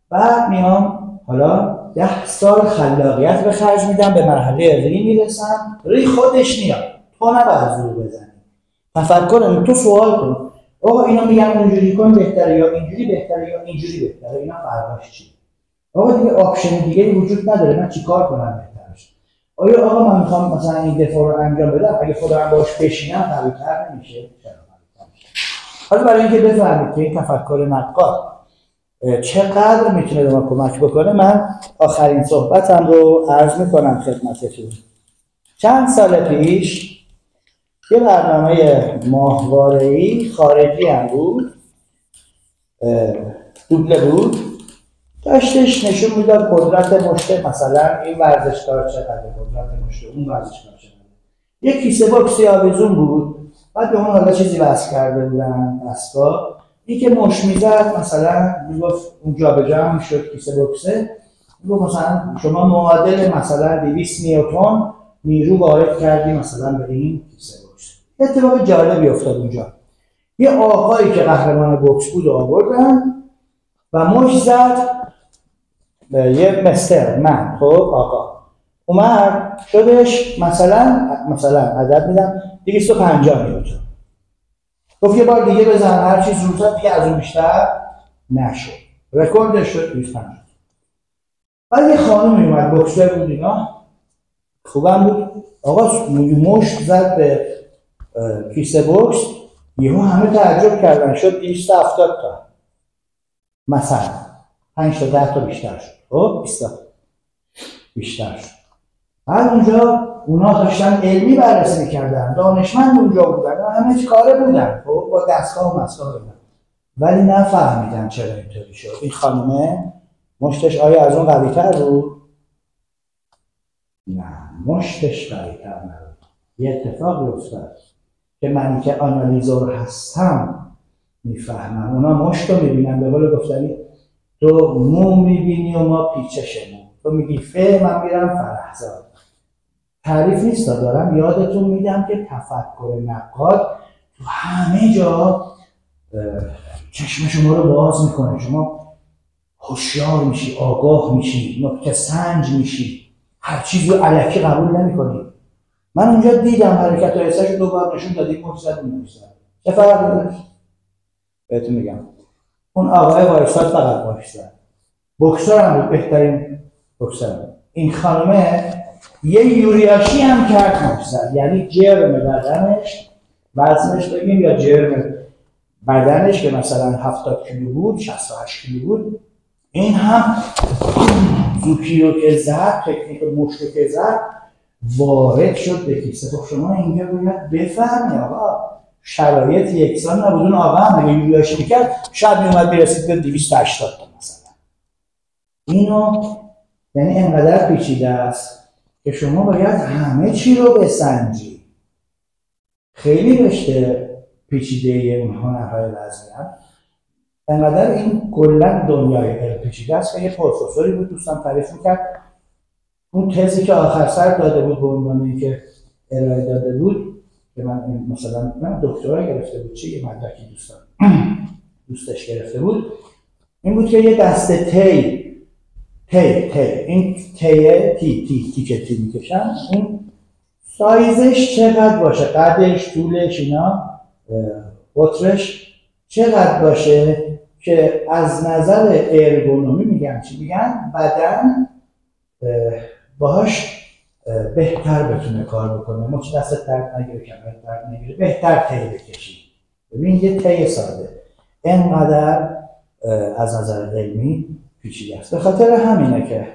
بعد میام حالا 10 سال خلاقیت به خرج میدم، به مرحله ری میرسم، ری خودش میاد، تو نباید زور بزنی، تفکر تو سوال کن، آقا اینا میگن اونجوری کن بهتره یا اینجوری بهتره یا اینجوری بهتره، اینا فرقش چیه؟ آقا دیگه آپشن دیگه وجود نداره، من چیکار کنم بهترش؟ آیا آقا من میخوام مثلا این دفاع رو انجام بدم، اگه خودم باش بشینم قوی‌تر نمیشه؟ حالا برای اینکه بفهمید که این تفکر نقاد چقدر میتونه به ما کمک بکنه، من آخرین صحبتم رو عرض میکنم خدمتتون. چند سال پیش یه برنامه ماهواره‌ای خارجی هم بود، دوبله بود، داشتش نشون میداد قدرت مشت، مثلا این ورزشکار چقدر، قدرت مشت اون ورزشکار چقدر. یک کیسه باکسی آویزون بود، بعد به اون حالا چیزی وصل کرده بودن دستگاه، این که مش میزد مثلا میگفت اون جابجا میشد کیسه باکسه، میگفت مثلا شما معادل مثلا 200 نیوتن نیرو وارد کردی مثلا به این کیسه باکس. اتفاق جالبی افتاد اونجا، یه آقایی که قهرمان بوکس بود آوردن و مش زد به یه مستر من، خب آقا اومد شدش مثلا عدد میدم 250 نیوتن، گفت یه بار دیگه بزن، هر چیز رو زد دیگه از اون بیشتر نشد، رکوردش شد 250. بعد یه خانومی اومد بوکسر بود، اینا خوبم بود، آقا مشت زد به کیسه بوکس، یهو همه تعجب کردن، شد 270 تا مثلا 5 تا 10 تا بیشتر شد، خب 20 تا بیشتر شد. بعد اونجا اونا داشتن علمی بررسی می‌کردن، دانشمند اونجا بودن، همه کاره بودن، خب با دستگاه و مسگاه بودن، ولی نفهمیدن چرا اینطوری شد. این خانومه مشتش آیا از اون قوی‌تر بود؟ نه، مشتش قوی‌تر نبود. یه اتفاقی افتاد که من که آنالیزور هستم میفهمم، اونا مشت رو میبینن، به قول گفتنی تو مو میبینی و ما پیچش مو، تو میگی فه، من میرم فرهزاد. تعریف نیست، دارم یادتون میدم که تفکر نقاد تو همه جا چشم شما رو باز میکنه، شما هوشیار میشی، آگاه میشی، نکته سنج میشی، هر چیزی رو الکی قبول نمیکنی. من اونجا دیدم حرکت های حسش رو دوبار نشون دادیم، مجزد چه فرق داره؟ بهتون میگم اون آقای وایستاد فقط وایستاد، بوکسر هم بود، بهترین بوکسر بود. این خانمه یه یوریاشی هم کرد مجزد، یعنی جرم بدنش، وزنش بگیم یا جرم بدنش که مثلا 70 کیلو بود، 68 کیلو بود، این هم زوکی رو که زد، تکنیک مشت رو که زد وارد شد به کیسه. خب شما اینجا باید بفهمی آقا شرایط یکسان نبود. اون آقا هم اگه یوریاشی میکرد شاید میومد میرسید به 280 تا مثلا. اینو یعنی انقدر پیچیده است که شما باید همه چی رو بسنجی. خیلی رشته پیچیده اون هنرهای وزنی هم انقدر این کلا دنیای علم پیچیده است که یه پروفسوری بود دوستان تعریف میکرد، اون تزی که آخر سر داده بود به عنوانی که ارائه داده بود که من مثلا من دکترا گرفته بود، چی یه مدرکی دوستش گرفته بود، این بود که یه دسته تی این تی که تی میکشن، این سایزش چقدر باشه، قدش، طولش، اینا قطرش چقدر باشه که از نظر ارگونومی میگن چی میگن، بدن باهاش بهتر بتونه کار بکنه، مچ دست درد نگیره، کمر درد نگیره، بهتر تی بکشی. ببین یه تی ساده انقدر از نظر علمی پیچیده است. به خاطر همینه که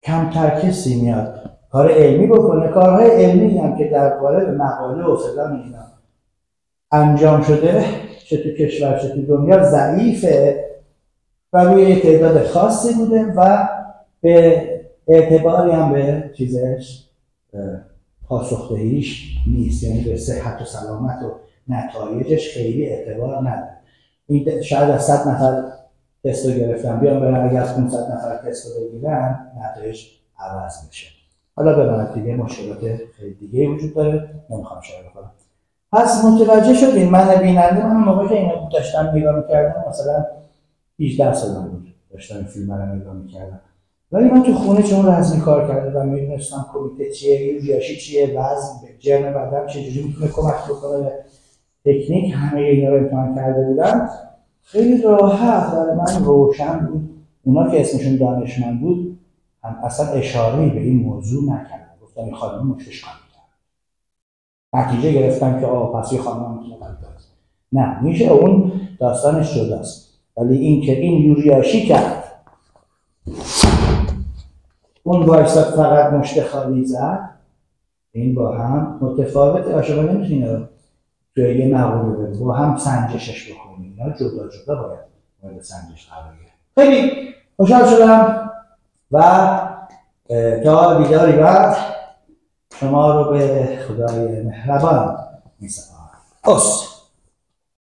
کمتر کسی میاد کار علمی بکنه. کارهای علمی هم که در قالب مقاله و فلان اینا انجام شده چه تو کشور چه تو دنیا ضعیفه و روی یه تعداد خاصی بوده و به اعتباری هم به چیزش پاسخدهیش نیست، یعنی به صحت و سلامت و نتایجش خیلی اعتبار نداره. این شاید از 100 نفر تست رو گرفتن بیان برن اگر از 500 نفر تست رو بگیرن نتایج عوض میشه. حالا ببینید دیگه مشکلات خیلی دیگه وجود داره، نمیخوام شرح کنم. پس متوجه شدین من بیننده، من موقعی که اینو داشتم نگاه می‌کردم مثلا 18 سالم بود داشتم فیلم رو نگاه می‌کردم، ولی من تو خونه چون رزمی کار کرده و می‌دونستم کمیته چیه، ریاضی چیه، وزن جرم بدن چجوری میتونه کمک بکنه، تکنیک، همه اینا رو امتحان کرده بودم. خیلی راحت برای من روشن بود. اونا که اسمشون دانشمند بود هم اصلا اشاره‌ای به این موضوع نکردن، گفتم این خانم مشکلش کنید. نتیجه گرفتم که پس یه خانم میتونه قلب داره. نه، میشه اون داستانش جداست، ولی این که این یوریاشی کرد، اون وایساد فقط مشت خالی زد، این با هم متفاوته. شما نمیتونید توی یه مقوله بده با هم سنجشش بکنید، اینا جدا جدا باید مورد سنجش قرار گرفت. خیلی خوشحال شدم و تا ویدیوی بعد شما رو به خدای مهربان می‌سپارم.